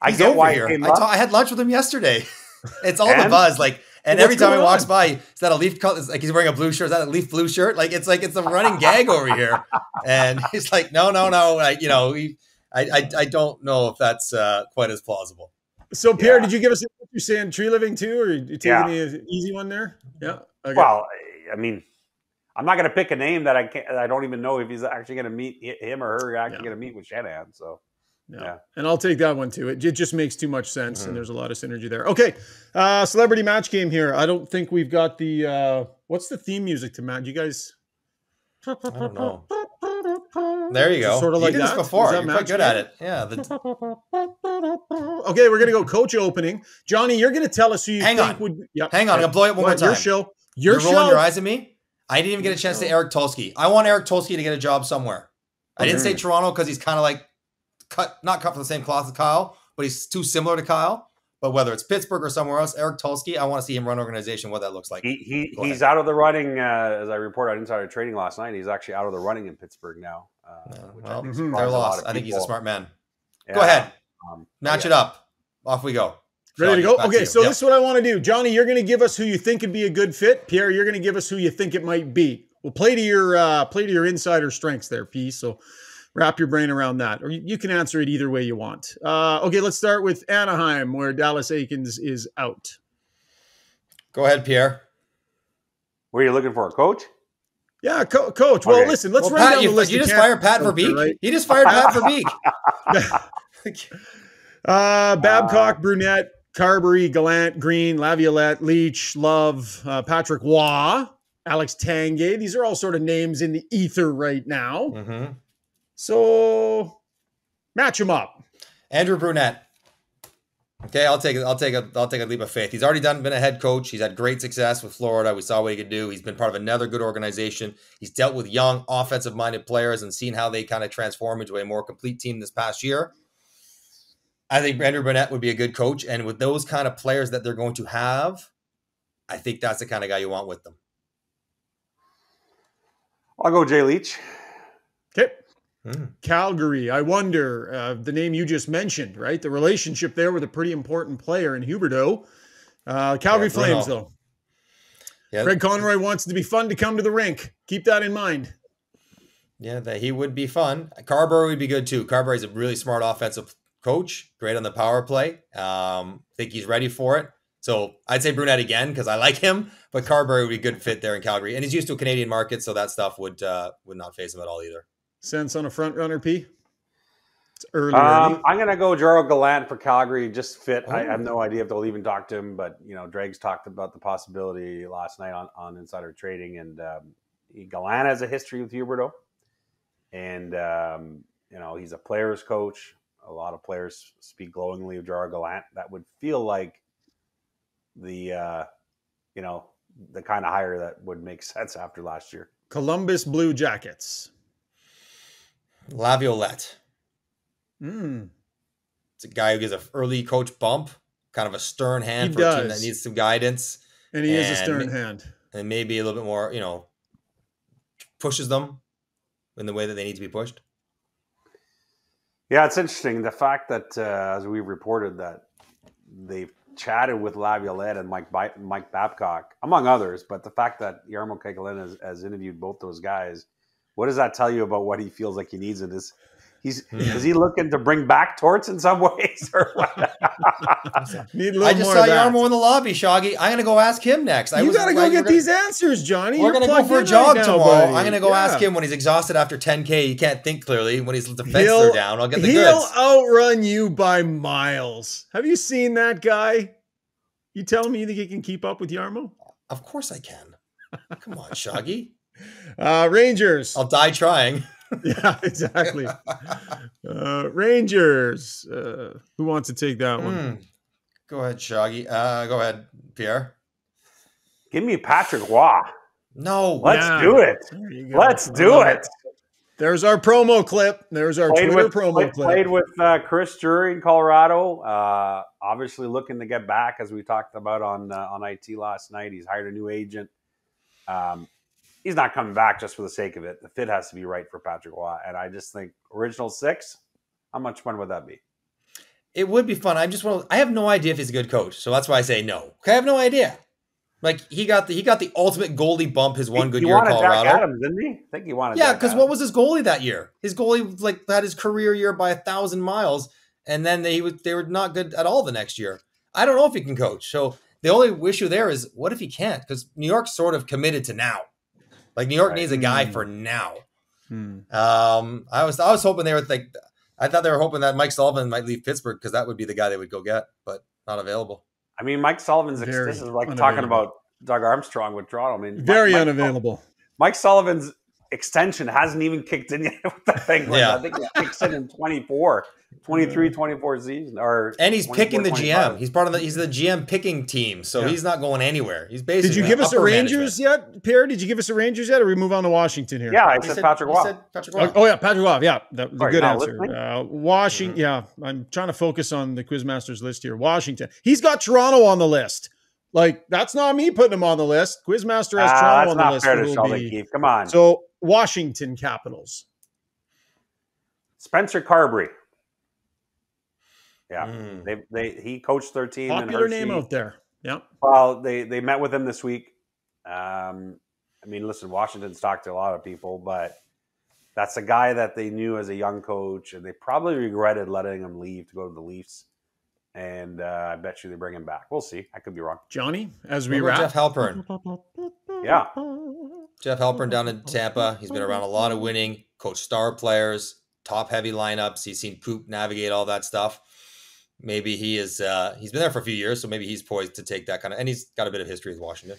I get why he came up. I had lunch with him yesterday. It's all the buzz, and every time he walks by, is that a Leaf? Like he's wearing a blue shirt. Is that a Leaf blue shirt? It's a running gag over here. And he's like, no. I don't know if that's quite as plausible. So, Pierre, did you give us what you're saying Tree Living too, or are you taking an easy one there? Yeah. Okay. Well, I mean, I'm not going to pick a name that I don't even know if he's actually going to meet him or her going to meet with Shanahan. So, yeah. And I'll take that one too. It just makes too much sense, and there's a lot of synergy there. Okay, celebrity match game here. I don't think we've got the what's the theme music to match? You guys, I don't know. There you go. Sort of like you did that. this before. You're quite good at it. Yeah. Okay, we're gonna go coach opening. Johnny, you're gonna tell us who you Hang think on. would. Yep. Hang on. I'm gonna blow it one more time. Your show. You're Your rolling show. your eyes at me. I didn't even get a chance to say Eric Tulsky. I want Eric Tulsky to get a job somewhere. I didn't say Toronto because he's kind of like not cut from the same cloth as Kyle, but he's too similar to Kyle. But whether it's Pittsburgh or somewhere else, Eric Tulsky, I want to see him run an organization, what that looks like. He's out of the running, as I reported on Insider Trading last night. He's actually out of the running in Pittsburgh now. They're lost. I think he's a smart man. Yeah. Go ahead. Match it up. Off we go. Ready to go? Okay, so this is what I want to do. Johnny, you're going to give us who you think would be a good fit. Pierre, you're going to give us who you think it might be. We'll play to your insider strengths there, P. So wrap your brain around that. Or you can answer it either way you want. Okay, let's start with Anaheim, where Dallas Eakins is out. Go ahead, Pierre. What are you looking for, a coach? Yeah, coach. Well, listen, let's run down the list. You just fired Pat Verbeek? Right? You just fired Pat Verbeek. Babcock, Brunette, Carberry, Gallant, Green, Laviolette, Leach, Love, Patrick Waugh, Alex Tanguay. These are all sort of names in the ether right now. Mm-hmm. So match them up. Andrew Brunette. Okay, I'll take a leap of faith. He's already been a head coach. He's had great success with Florida. We saw what he could do. He's been part of another good organization. He's dealt with young, offensive-minded players and seen how they kind of transform into a more complete team this past year. I think Andrew Brunette would be a good coach. And with those kind of players that they're going to have, I think that's the kind of guy you want with them. I'll go Jay Leach. Okay. Calgary, I wonder, the name you just mentioned, right? The relationship there with a pretty important player in Huberdeau. Calgary Flames, though. Yeah. Craig Conroy wants it to be fun to come to the rink. Keep that in mind. Yeah, that he would be fun. Carberry would be good, too. Carberry's a really smart offensive coach. Great on the power play. Think he's ready for it. So I'd say Brunette again because I like him, but Carberry would be a good fit there in Calgary. And he's used to a Canadian market, so that stuff would not faze him at all either. Sense on a front runner, P? It's early. I'm going to go Gerald Gallant for Calgary. Just fit. I have no idea if they'll even talk to him, but Drake's talked about the possibility last night on Insider Trading, and Gallant has a history with Huberdeau, and he's a player's coach. A lot of players speak glowingly of Gerald Gallant. That would feel like the kind of hire that would make sense after last year. Columbus Blue Jackets. Laviolette. It's a guy who gives an early coach bump, kind of a stern hand for a team that needs some guidance. And he is a stern hand. And maybe a little bit more, pushes them in the way that they need to be pushed. Yeah, it's interesting. The fact that, as we reported, that they've chatted with Laviolette and Mike Babcock, among others, but the fact that Jarmo Kekalainen has interviewed both those guys, what does that tell you about what he feels like he needs in this? Is he looking to bring back Torts in some ways, or what? I just saw Jarmo in the lobby, Shoggy. I'm gonna go ask him next. You gotta go get these answers, Johnny. We're gonna go for a jog tomorrow. I'm gonna go ask him when he's exhausted after 10K. He can't think clearly. When his defenses are down, I'll get the goods. He'll outrun you by miles. Have you seen that guy? You telling me you think he can keep up with Jarmo? Of course I can. Come on, Shoggy. Rangers. I'll die trying. Yeah, exactly. Rangers. Who wants to take that one? Go ahead, Shoggy. Go ahead, Pierre. Give me Patrick Waugh. No. Let's do it. Let's do it. There's our promo clip. There's our Twitter promo clip. Played with Chris Drury in Colorado. Obviously looking to get back, as we talked about on IT last night. He's hired a new agent. He's not coming back just for the sake of it. The fit has to be right for Patrick Waugh. And I just think original 6, how much fun would that be? It would be fun. I have no idea if he's a good coach. So that's why I say no. I have no idea. Like he got the ultimate goalie bump his one good year in Colorado. Jack Adams, didn't he? I think he wanted. Yeah, because what was his goalie that year? His goalie had his career year by 1,000 miles, and then they were not good at all the next year. I don't know if he can coach. So the only issue there is what if he can't? Because New York's sort of committed to now. Like New York needs a guy for now. I was hoping they were I thought they were hoping that Mike Sullivan might leave Pittsburgh because that would be the guy they would go get, but not available. I mean, Mike Sullivan's this is like talking about Doug Armstrong with Toronto. I mean, unavailable. Mike Sullivan's extension hasn't even kicked in yet with that thing. Yeah. I think it kicks in 23-24 season. And he's picking the 25. GM. He's the GM picking team, so he's not going anywhere. He's basically. Did you give us a upper Rangers yet, Pierre? Did you give us a Rangers yet, or we move on to Washington here? Yeah, I said Patrick Waugh. Oh yeah, Patrick Waugh. Yeah, the good answer. Listening? Washington. Yeah, I'm trying to focus on the Quizmaster's list here. Washington. He's got Toronto on the list. Like, that's not me putting him on the list. Quizmaster has Toronto on the list. That's not fair to Sheldon Keefe. Come on. So Washington Capitals. Spencer Carberry. Yeah, he coached their team. Popular name out there. Yeah. Well, they met with him this week. I mean, listen, Washington's talked to a lot of people, but that's a guy that they knew as a young coach, and they probably regretted letting him leave to go to the Leafs. And I bet you they bring him back. We'll see. I could be wrong. Johnny, as we wrap. Jeff Halpern. Yeah. Jeff Halpern down in Tampa. He's been around a lot of winning, coached star players, top heavy lineups. He's seen Poop navigate all that stuff. Maybe he is. He's been there for a few years, so maybe he's poised to take that kind of. And he's got a bit of history with Washington.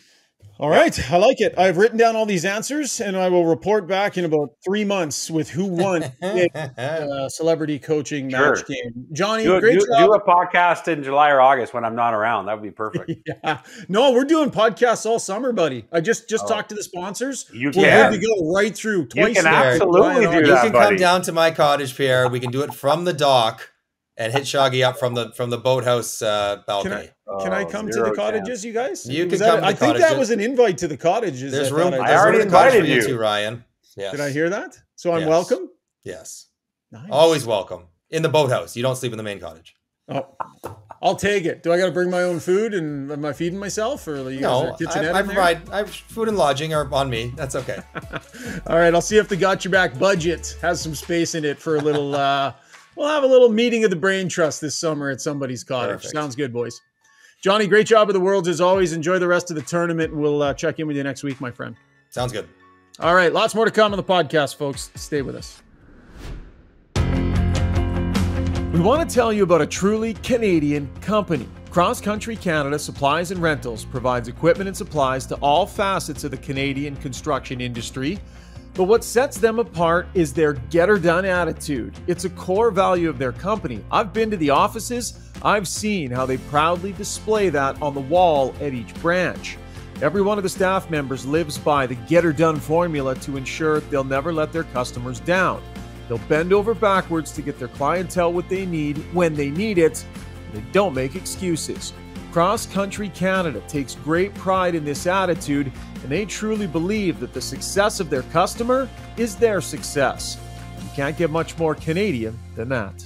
All right, I like it. I've written down all these answers, and I will report back in about 3 months with who won the celebrity coaching match game. Johnny, great job. Do a podcast in July or August when I'm not around. That would be perfect. Yeah. No, we're doing podcasts all summer, buddy. I just talked to the sponsors. You We're can. good to go right through. Twice You can there. absolutely do You that, can buddy. come down to my cottage, Pierre. We can do it from the dock and hit Shaggy up from the boathouse balcony. Can I come to the cottages, you guys? You can Was come to the I think that cottages. was an invite to the cottages. There's I room. thought I already there's room in the cottage invited for you you. too, Ryan. Yes. Did I hear that? So I'm Yes. welcome? Yes. Nice. Always welcome. In the boathouse. You don't sleep in the main cottage. Oh, I'll take it. Do I got to bring my own food, and am I feeding myself, or you guys No, are kitchenette I in there? provide food and lodging are on me. That's okay. All right, I'll see if the Got Your Back budget has some space in it for a little. We'll have a little meeting of the brain trust this summer at somebody's cottage. Perfect. Sounds good, boys. Johnny, great job of the Worlds as always. Enjoy the rest of the tournament. We'll check in with you next week, my friend. Sounds good. All right, lots more to come on the podcast, folks. Stay with us. We want to tell you about a truly Canadian company. Cross Country Canada Supplies and Rentals provides equipment and supplies to all facets of the Canadian construction industry. But what sets them apart is their get-her-done attitude. It's a core value of their company. I've been to the offices. I've seen how they proudly display that on the wall at each branch. Every one of the staff members lives by the get-her-done formula to ensure they'll never let their customers down. They'll bend over backwards to get their clientele what they need when they need it. They don't make excuses. Cross Country Canada takes great pride in this attitude, and they truly believe that the success of their customer is their success. You can't get much more Canadian than that.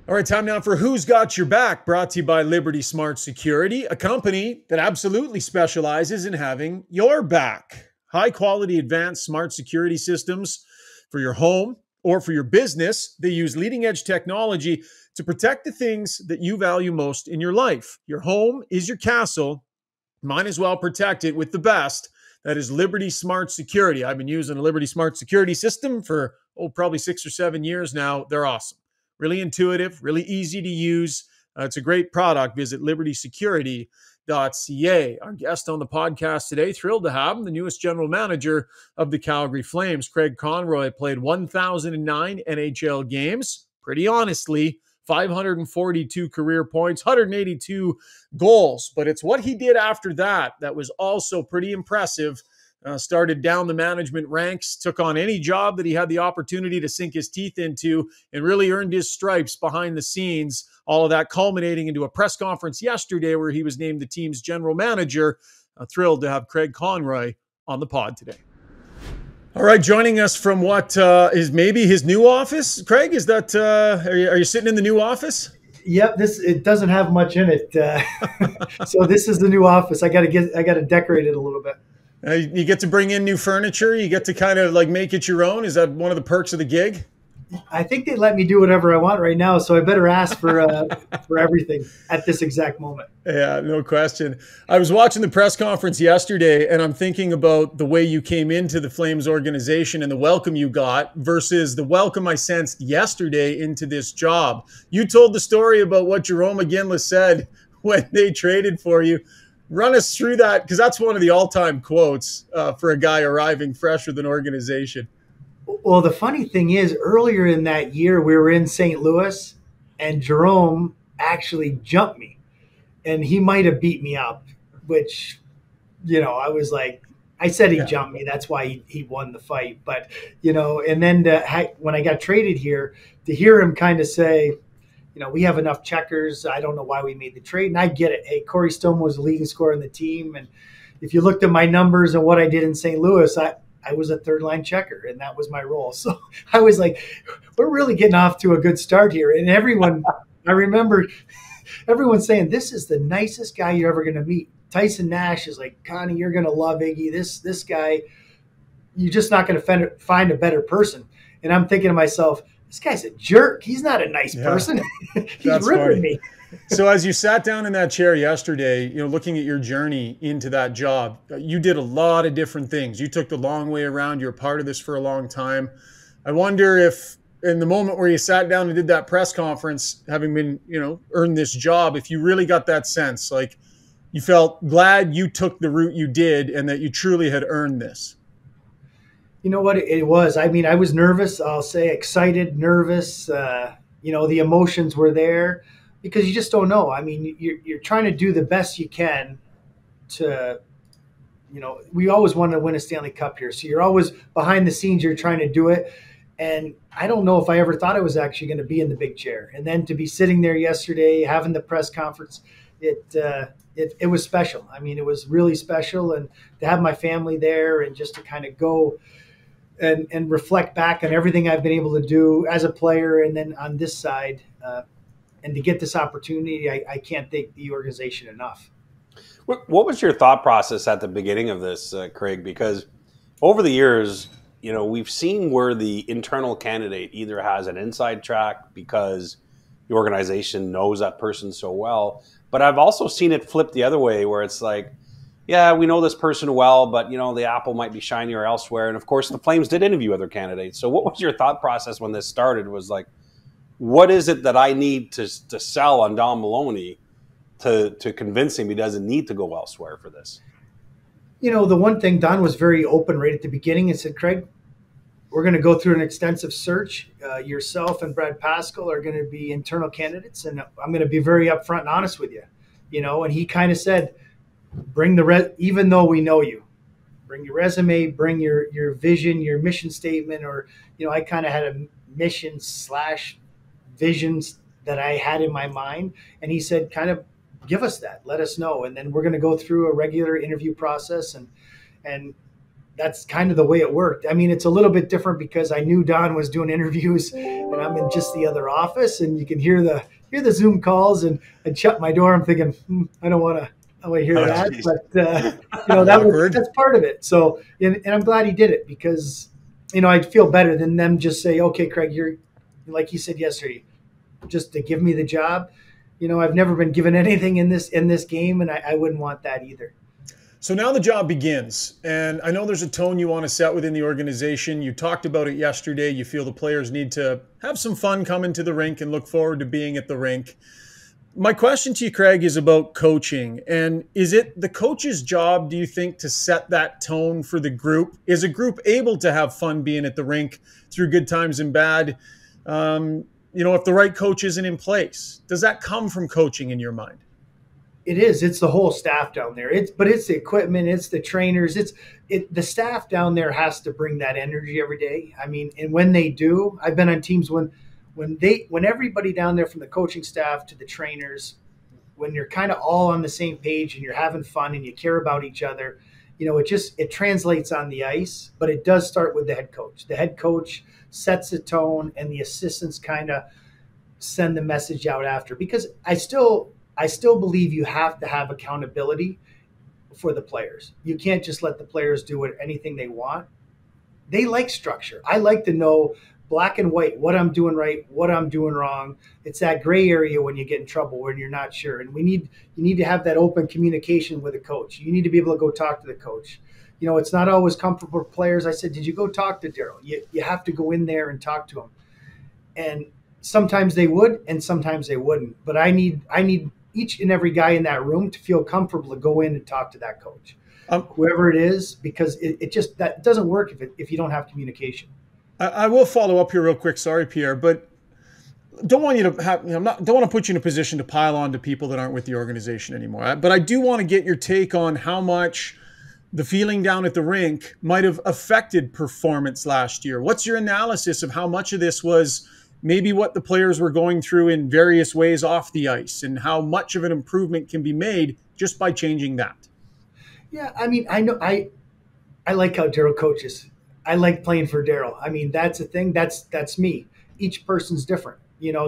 All right, time now for Who's Got Your Back, brought to you by Liberty Smart Security, a company that absolutely specializes in having your back. High-quality advanced smart security systems for your home or for your business. They use leading-edge technology to protect the things that you value most in your life. Your home is your castle. Might as well protect it with the best. That is Liberty Smart Security. I've been using a Liberty Smart Security system for, probably 6 or 7 years now. They're awesome. Really intuitive, really easy to use. It's a great product. Visit libertysecurity.ca. Our guest on the podcast today, thrilled to have him, the newest general manager of the Calgary Flames. Craig Conroy played 1,009 NHL games. Pretty honestly, 542 career points, 182 goals. But it's what he did after that that was also pretty impressive. Started down the management ranks, took on any job that he had the opportunity to sink his teeth into, and really earned his stripes behind the scenes. All of that culminating into a press conference yesterday where he was named the team's general manager. Thrilled to have Craig Conroy on the pod today. All right, joining us from what is maybe his new office. Craig, is that are you sitting in the new office? Yep, it doesn't have much in it, so this is the new office. I got to decorate it a little bit. You get to bring in new furniture. You get to kind of like make it your own. Is that one of the perks of the gig? I think they let me do whatever I want right now, so I better ask for everything at this exact moment. Yeah, no question. I was watching the press conference yesterday, and I'm thinking about the way you came into the Flames organization and the welcome you got versus the welcome I sensed yesterday into this job. You told the story about what Jerome McGinley said when they traded for you. Run us through that, because that's one of the all-time quotes for a guy arriving fresh with an organization. Well, the funny thing is, earlier in that year, we were in St. Louis, and Jerome actually jumped me, and he might have beat me up, which, I was like, I said he jumped me. That's why he won the fight. But, and then when I got traded here, to hear him kind of say, we have enough checkers. I don't know why we made the trade. And I get it. Hey, Corey Stone was the leading scorer in the team. And if you looked at my numbers and what I did in St. Louis, I was a third-line checker, and that was my role. So I was like, we're really getting off to a good start here. And I remember everyone saying, this is the nicest guy you're ever going to meet. Tyson Nash is like, Connie, you're going to love Iggy. This guy, you're just not going to find a better person. And I'm thinking to myself, this guy's a jerk. He's not a nice person. He's ripping me. So as you sat down in that chair yesterday, looking at your journey into that job, you did a lot of different things. You took the long way around. You're part of this for a long time. I wonder if in the moment where you sat down and did that press conference, having been, earned this job, if you really got that sense, like you felt glad you took the route you did and that you truly had earned this. You know what it was? I mean, I was nervous. I'll say excited, nervous. The emotions were there because you just don't know. I mean, you're trying to do the best you can to, we always want to win a Stanley Cup here. So you're always behind the scenes. You're trying to do it. And I don't know if I ever thought I was actually going to be in the big chair. And then to be sitting there yesterday, having the press conference, it was special. I mean, it was really special. And to have my family there and just to kind of go and reflect back on everything I've been able to do as a player and then on this side, and to get this opportunity, I can't thank the organization enough. What was your thought process at the beginning of this, Craig? Because over the years, we've seen where the internal candidate either has an inside track because the organization knows that person so well, but I've also seen it flip the other way where it's like, yeah, we know this person well, but, the apple might be shinier elsewhere. And, of course, the Flames did interview other candidates. So what was your thought process when this started? Was like, what is it that I need to sell on Don Maloney to convince him he doesn't need to go elsewhere for this? The one thing, Don was very open right at the beginning and said, Craig, we're going to go through an extensive search. Yourself and Brad Pascal are going to be internal candidates, and I'm going to be very upfront and honest with you. And he kind of said, bring even though we know you, bring your resume, bring your vision, your mission statement, or, I kind of had a mission / visions that I had in my mind. And he said, kind of give us that, let us know. And then we're going to go through a regular interview process. And that's kind of the way it worked. I mean, it's a little bit different because I knew Don was doing interviews and I'm in just the other office and you can hear the Zoom calls and I'd shut my door. I'm thinking, I don't want to hear that, geez. But that's part of it. So, and I'm glad he did it because, I'd feel better than them just say, okay, Craig, you're like you said yesterday, just to give me the job. I've never been given anything in this game, and I wouldn't want that either. So now the job begins, and I know there's a tone you want to set within the organization. You talked about it yesterday. You feel the players need to have some fun coming to the rink and look forward to being at the rink. My question to you, Craig, is about coaching. And is it the coach's job, do you think, to set that tone for the group? Is a group able to have fun being at the rink through good times and bad? If the right coach isn't in place, does that come from coaching in your mind? It is. It's the whole staff down there. It's the equipment. It's the trainers. The staff down there has to bring that energy every day. I mean, and when they do, I've been on teams when everybody down there from the coaching staff to the trainers, when you're kind of all on the same page and you're having fun and you care about each other, it translates on the ice, but it does start with the head coach. The head coach sets the tone and the assistants kind of send the message out after, because I still believe you have to have accountability for the players. You can't just let the players do anything they want. They like structure. I like to know black and white, what I'm doing right, what I'm doing wrong. It's that gray area when you get in trouble, when you're not sure. And you need to have that open communication with a coach. You need to be able to go talk to the coach. It's not always comfortable for players. I said, did you go talk to Daryl? You have to go in there and talk to him. And sometimes they would, and sometimes they wouldn't. But I need each and every guy in that room to feel comfortable to go in and talk to that coach, whoever it is, because it just that doesn't work if you don't have communication. I will follow up here real quick. Sorry, Pierre, but don't want you to have. Don't want to put you in a position to pile on to people that aren't with the organization anymore. But I do want to get your take on how much the feeling down at the rink might have affected performance last year. What's your analysis of how much of this was maybe what the players were going through in various ways off the ice, and how much of an improvement can be made just by changing that? Yeah, I mean, I know I like how Daryl coaches. I like playing for Daryl. I mean, that's a thing. That's me. Each person's different,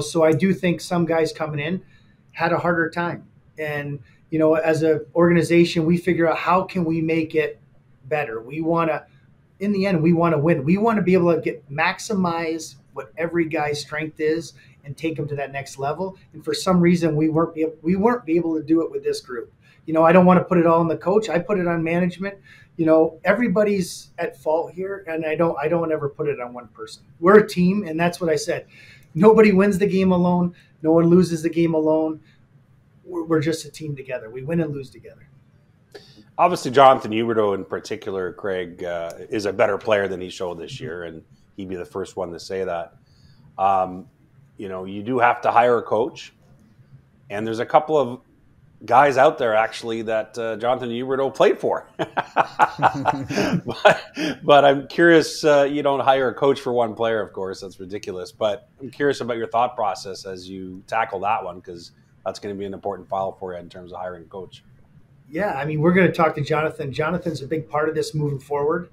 So I do think some guys coming in had a harder time, and as an organization, we figure out how can we make it better. We want to, in the end, we want to win. We want to be able to maximize what every guy's strength is and take them to that next level. And for some reason, we weren't able to do it with this group. I don't want to put it all on the coach. I put it on management. Everybody's at fault here, and I don't ever put it on one person. We're a team, and that's what I said. Nobody wins the game alone. No one loses the game alone. We're just a team together. We win and lose together. Obviously, Jonathan Huberdeau in particular, Craig, is a better player than he showed this year, and he'd be the first one to say that. You do have to hire a coach, and there's a couple of guys out there actually that Jonathan Huberdeau played for. but I'm curious, you don't hire a coach for one player, of course, that's ridiculous. But I'm curious about your thought process as you tackle that one, because that's going to be an important file for you in terms of hiring a coach. Yeah, I mean, we're going to talk to Jonathan. Jonathan's a big part of this moving forward.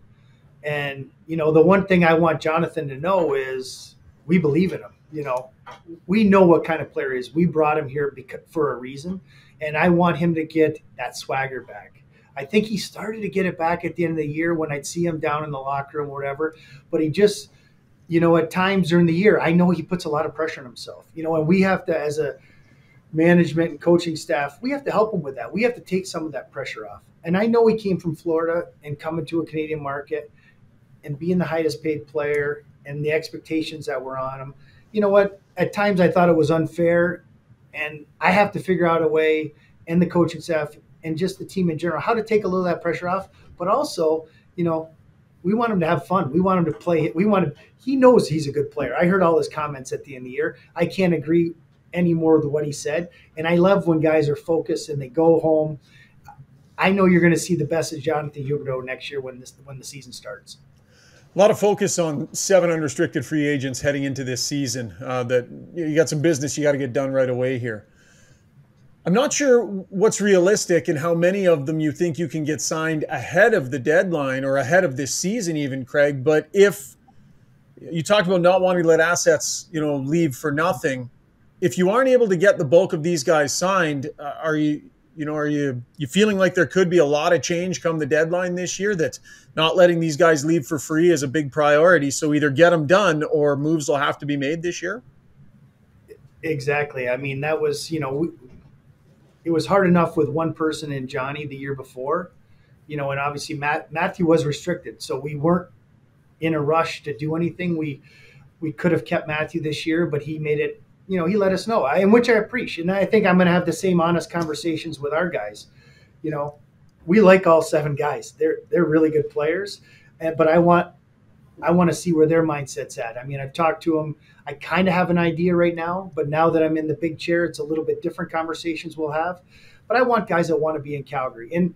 And, the one thing I want Jonathan to know is we believe in him. We know what kind of player he is. We brought him here for a reason. And I want him to get that swagger back. I think he started to get it back at the end of the year when I'd see him down in the locker room or whatever. But he just, at times during the year, I know he puts a lot of pressure on himself. And we have to, as a management and coaching staff, we have to help him with that. We have to take some of that pressure off. And I know he came from Florida and coming to a Canadian market and being the highest paid player and the expectations that were on him. You know what? At times I thought it was unfair, and I have to figure out a way, and the coaching staff and just the team in general, how to take a little of that pressure off. But also, we want him to have fun. We want him to play. He knows he's a good player. I heard all his comments at the end of the year. I can't agree any more with what he said. And I love when guys are focused and they go home. I know you're going to see the best of Jonathan Huberdeau next year when the season starts. A lot of focus on 7 unrestricted free agents heading into this season. That you got some business you got to get done right away here. I'm not sure what's realistic and how many of them you think you can get signed ahead of the deadline or ahead of this season even, Craig. But if you talked about not wanting to let assets, leave for nothing, if you aren't able to get the bulk of these guys signed, are you feeling like there could be a lot of change come the deadline this year, that not letting these guys leave for free is a big priority? So either get them done or moves will have to be made this year? Exactly. I mean, that was, it was hard enough with one person in Johnny the year before, and obviously Matthew was restricted. So we weren't in a rush to do anything. We could have kept Matthew this year, but he made it, he let us know, and which I appreciate. And I think I'm going to have the same honest conversations with our guys. We like all 7 guys. They're really good players, but I want to see where their mindset's at. I mean, I've talked to them. I kind of have an idea right now, but now that I'm in the big chair, it's a little bit different conversations we'll have. But I want guys that want to be in Calgary. And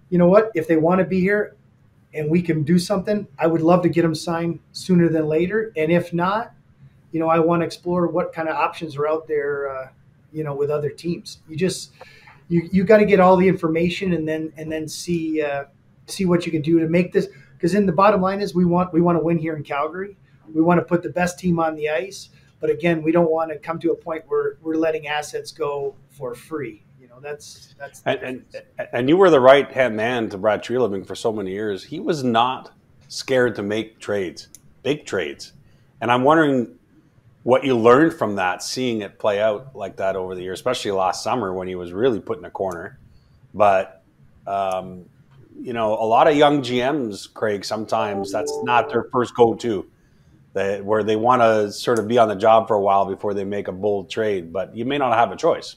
you know what? If they want to be here and we can do something, I would love to get them signed sooner than later. And if not, I want to explore what kind of options are out there, with other teams. You got to get all the information and then see what you can do to make this. Because then the bottom line is we want to win here in Calgary. We want to put the best team on the ice. But again, we don't want to come to a point where we're letting assets go for free. That's and you were the right-hand man to Brad Treliving for so many years. He was not scared to make trades, big trades. And I'm wondering what you learned from that, seeing it play out like that over the year, especially last summer when he was really put in a corner. But, a lot of young GMs, Craig, sometimes that's not their first go-to, where they want to sort of be on the job for a while before they make a bold trade. But you may not have a choice.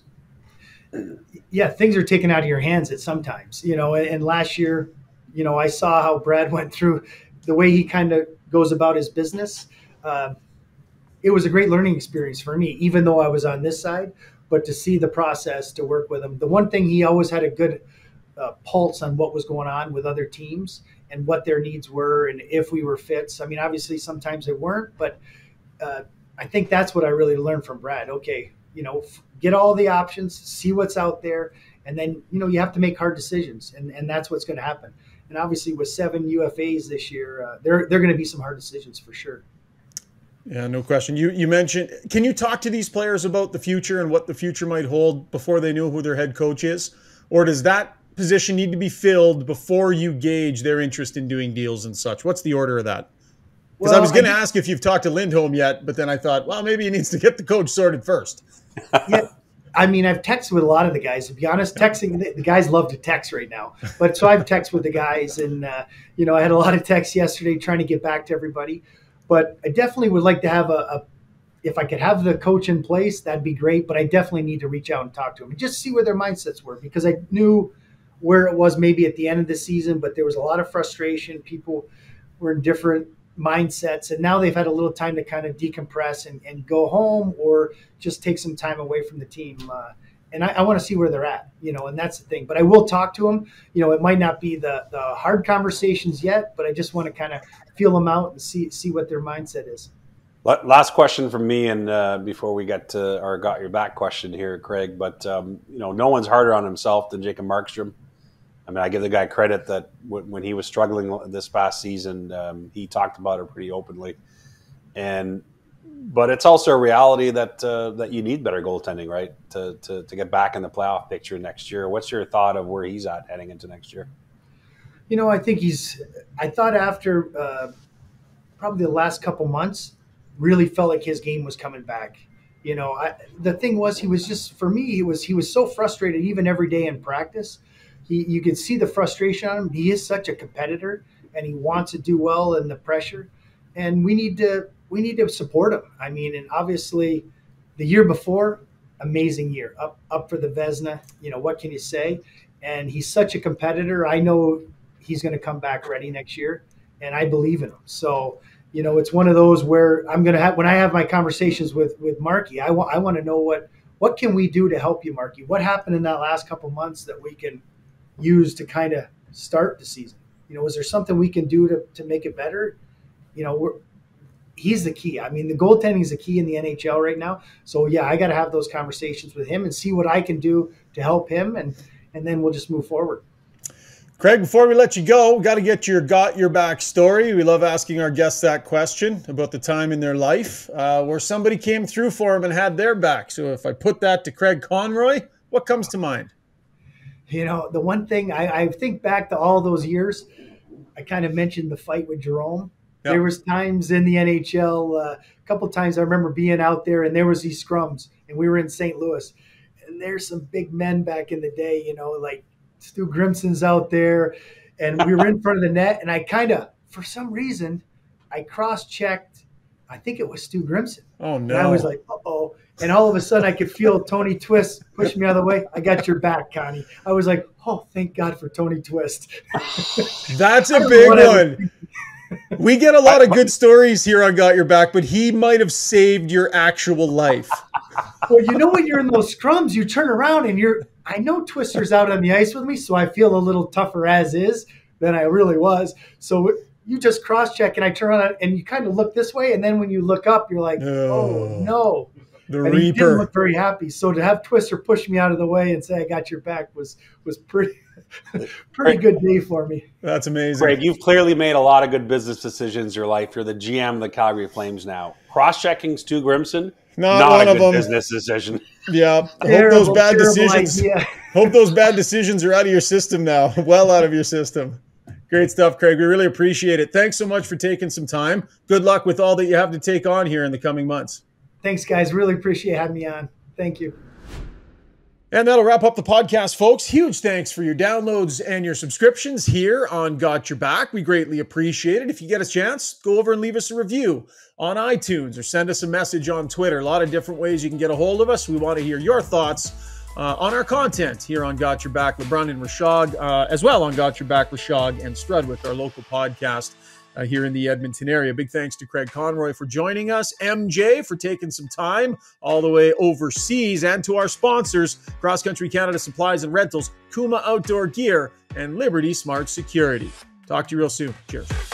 yeah, things are taken out of your hands at sometimes, you know. And last year, you know, I saw how Brad went through the way he kind of goes about his business. It was a great learning experience for me, even though I was on this side. But to see the process, to work with him, the one thing he always had a good pulse on what was going on with other teams and what their needs were and if we were fits. I mean, obviously sometimes they weren't, but I think that's what I really learned from Brad. Okay, you know, get all the options, see what's out there, and then, you know, you have to make hard decisions, and that's what's going to happen. And obviously with 7 UFAs this year, there going to be some hard decisions for sure. Yeah, no question. You mentioned, can you talk to these players about the future and what the future might hold before they know who their head coach is? Or does that position need to be filled before you gauge their interest in doing deals and such? What's the order of that? Because I was going to ask if you've talked to Lindholm yet, but then I thought, well, maybe he needs to get the coach sorted first. Yeah, I mean, I've texted with a lot of the guys. To be honest, texting, the guys love to text right now. But so I've texted with the guys, and you know, I had a lot of texts yesterday trying to get back to everybody. But I definitely would like to have if I could have the coach in place, that'd be great. But I definitely need to reach out and talk to them and just see where their mindsets were, because I knew where it was maybe at the end of the season, but there was a lot of frustration. People were in different mindsets, and now they've had a little time to kind of decompress and go home or just take some time away from the team. And I want to see where they're at, you know, and that's the thing. But I will talk to them. You know, it might not be the hard conversations yet, but I just want to kind of feel them out and see what their mindset is. Last question from me, and before we get to our Got Your Back question here, Craig, but you know, no one's harder on himself than Jacob Markstrom. I mean, I give the guy credit that when he was struggling this past season, he talked about it pretty openly. But it's also a reality that that you need better goaltending, right, to get back in the playoff picture next year. What's your thought of where he's at heading into next year? You know, I think I thought after probably the last couple months, really felt like his game was coming back. You know, the thing was, he was just, for me, he was so frustrated even every day in practice. You could see the frustration on him. He is such a competitor, and he wants to do well in the pressure. And we need to support him. I mean, and obviously, the year before, amazing year, up for the Vezina. You know, what can you say? And he's such a competitor. I know he's going to come back ready next year, and I believe in him. So, you know, it's one of those where I'm going to have, when I have my conversations with Marky, I want to know what can we do to help you, Marky? What happened in that last couple months that we can use to kind of start the season? You know, is there something we can do to make it better? You know, he's the key. I mean, the goaltending is the key in the NHL right now. So yeah, I got to have those conversations with him and see what I can do to help him, and then we'll just move forward. Craig, before we let you go, we got to get your Got Your Back story. We love asking our guests that question about the time in their life where somebody came through for them and had their back. So if I put that to Craig Conroy, what comes to mind? You know, the one thing I think back to all those years, I kind of mentioned the fight with Jerome. Yep. There was times in the NHL, a couple times I remember being out there, and there was these scrums, and we were in St. Louis, and there's some big men back in the day, you know, like Stu Grimson's out there, and we were in front of the net, and I kind of, for some reason, I cross-checked, I think it was Stu Grimson. Oh, no. And I was like, uh-oh. And all of a sudden, I could feel Tony Twist push me out of the way. I got your back, Connie. I was like, oh, thank God for Tony Twist. That's a big one. We get a lot of good stories here on Got Your Back, but he might have saved your actual life. Well, you know, when you're in those scrums, you turn around and I know Twister's out on the ice with me, so I feel a little tougher as is than I really was. So you just cross-check, and I turn around, and you kind of look this way, and then when you look up, you're like, oh no. The and Reaper. He didn't look very happy. So to have Twister push me out of the way and say I got your back was pretty good day for me. That's amazing. Craig, you've clearly made a lot of good business decisions in your life. You're the GM of the Calgary Flames now. Cross-checking Stu Grimson, not a good business decision. Yeah. Hope those bad decisions are out of your system now. Well out of your system. Great stuff, Craig. We really appreciate it. Thanks so much for taking some time. Good luck with all that you have to take on here in the coming months. Thanks, guys. Really appreciate having me on. Thank you. And that'll wrap up the podcast, folks. Huge thanks for your downloads and your subscriptions here on Got Your Back. We greatly appreciate it. If you get a chance, go over and leave us a review on iTunes or send us a message on Twitter. A lot of different ways you can get a hold of us. We want to hear your thoughts on our content here on Got Your Back. LeBrun and Rishaug, as well on Got Your Back, Rishaug and Strudwick, our local podcast here in the Edmonton area. Big thanks to Craig Conroy for joining us, MJ for taking some time all the way overseas, and to our sponsors, Cross Country Canada Supplies and Rentals, Kuma Outdoor Gear, and Liberty Smart Security. Talk to you real soon. Cheers.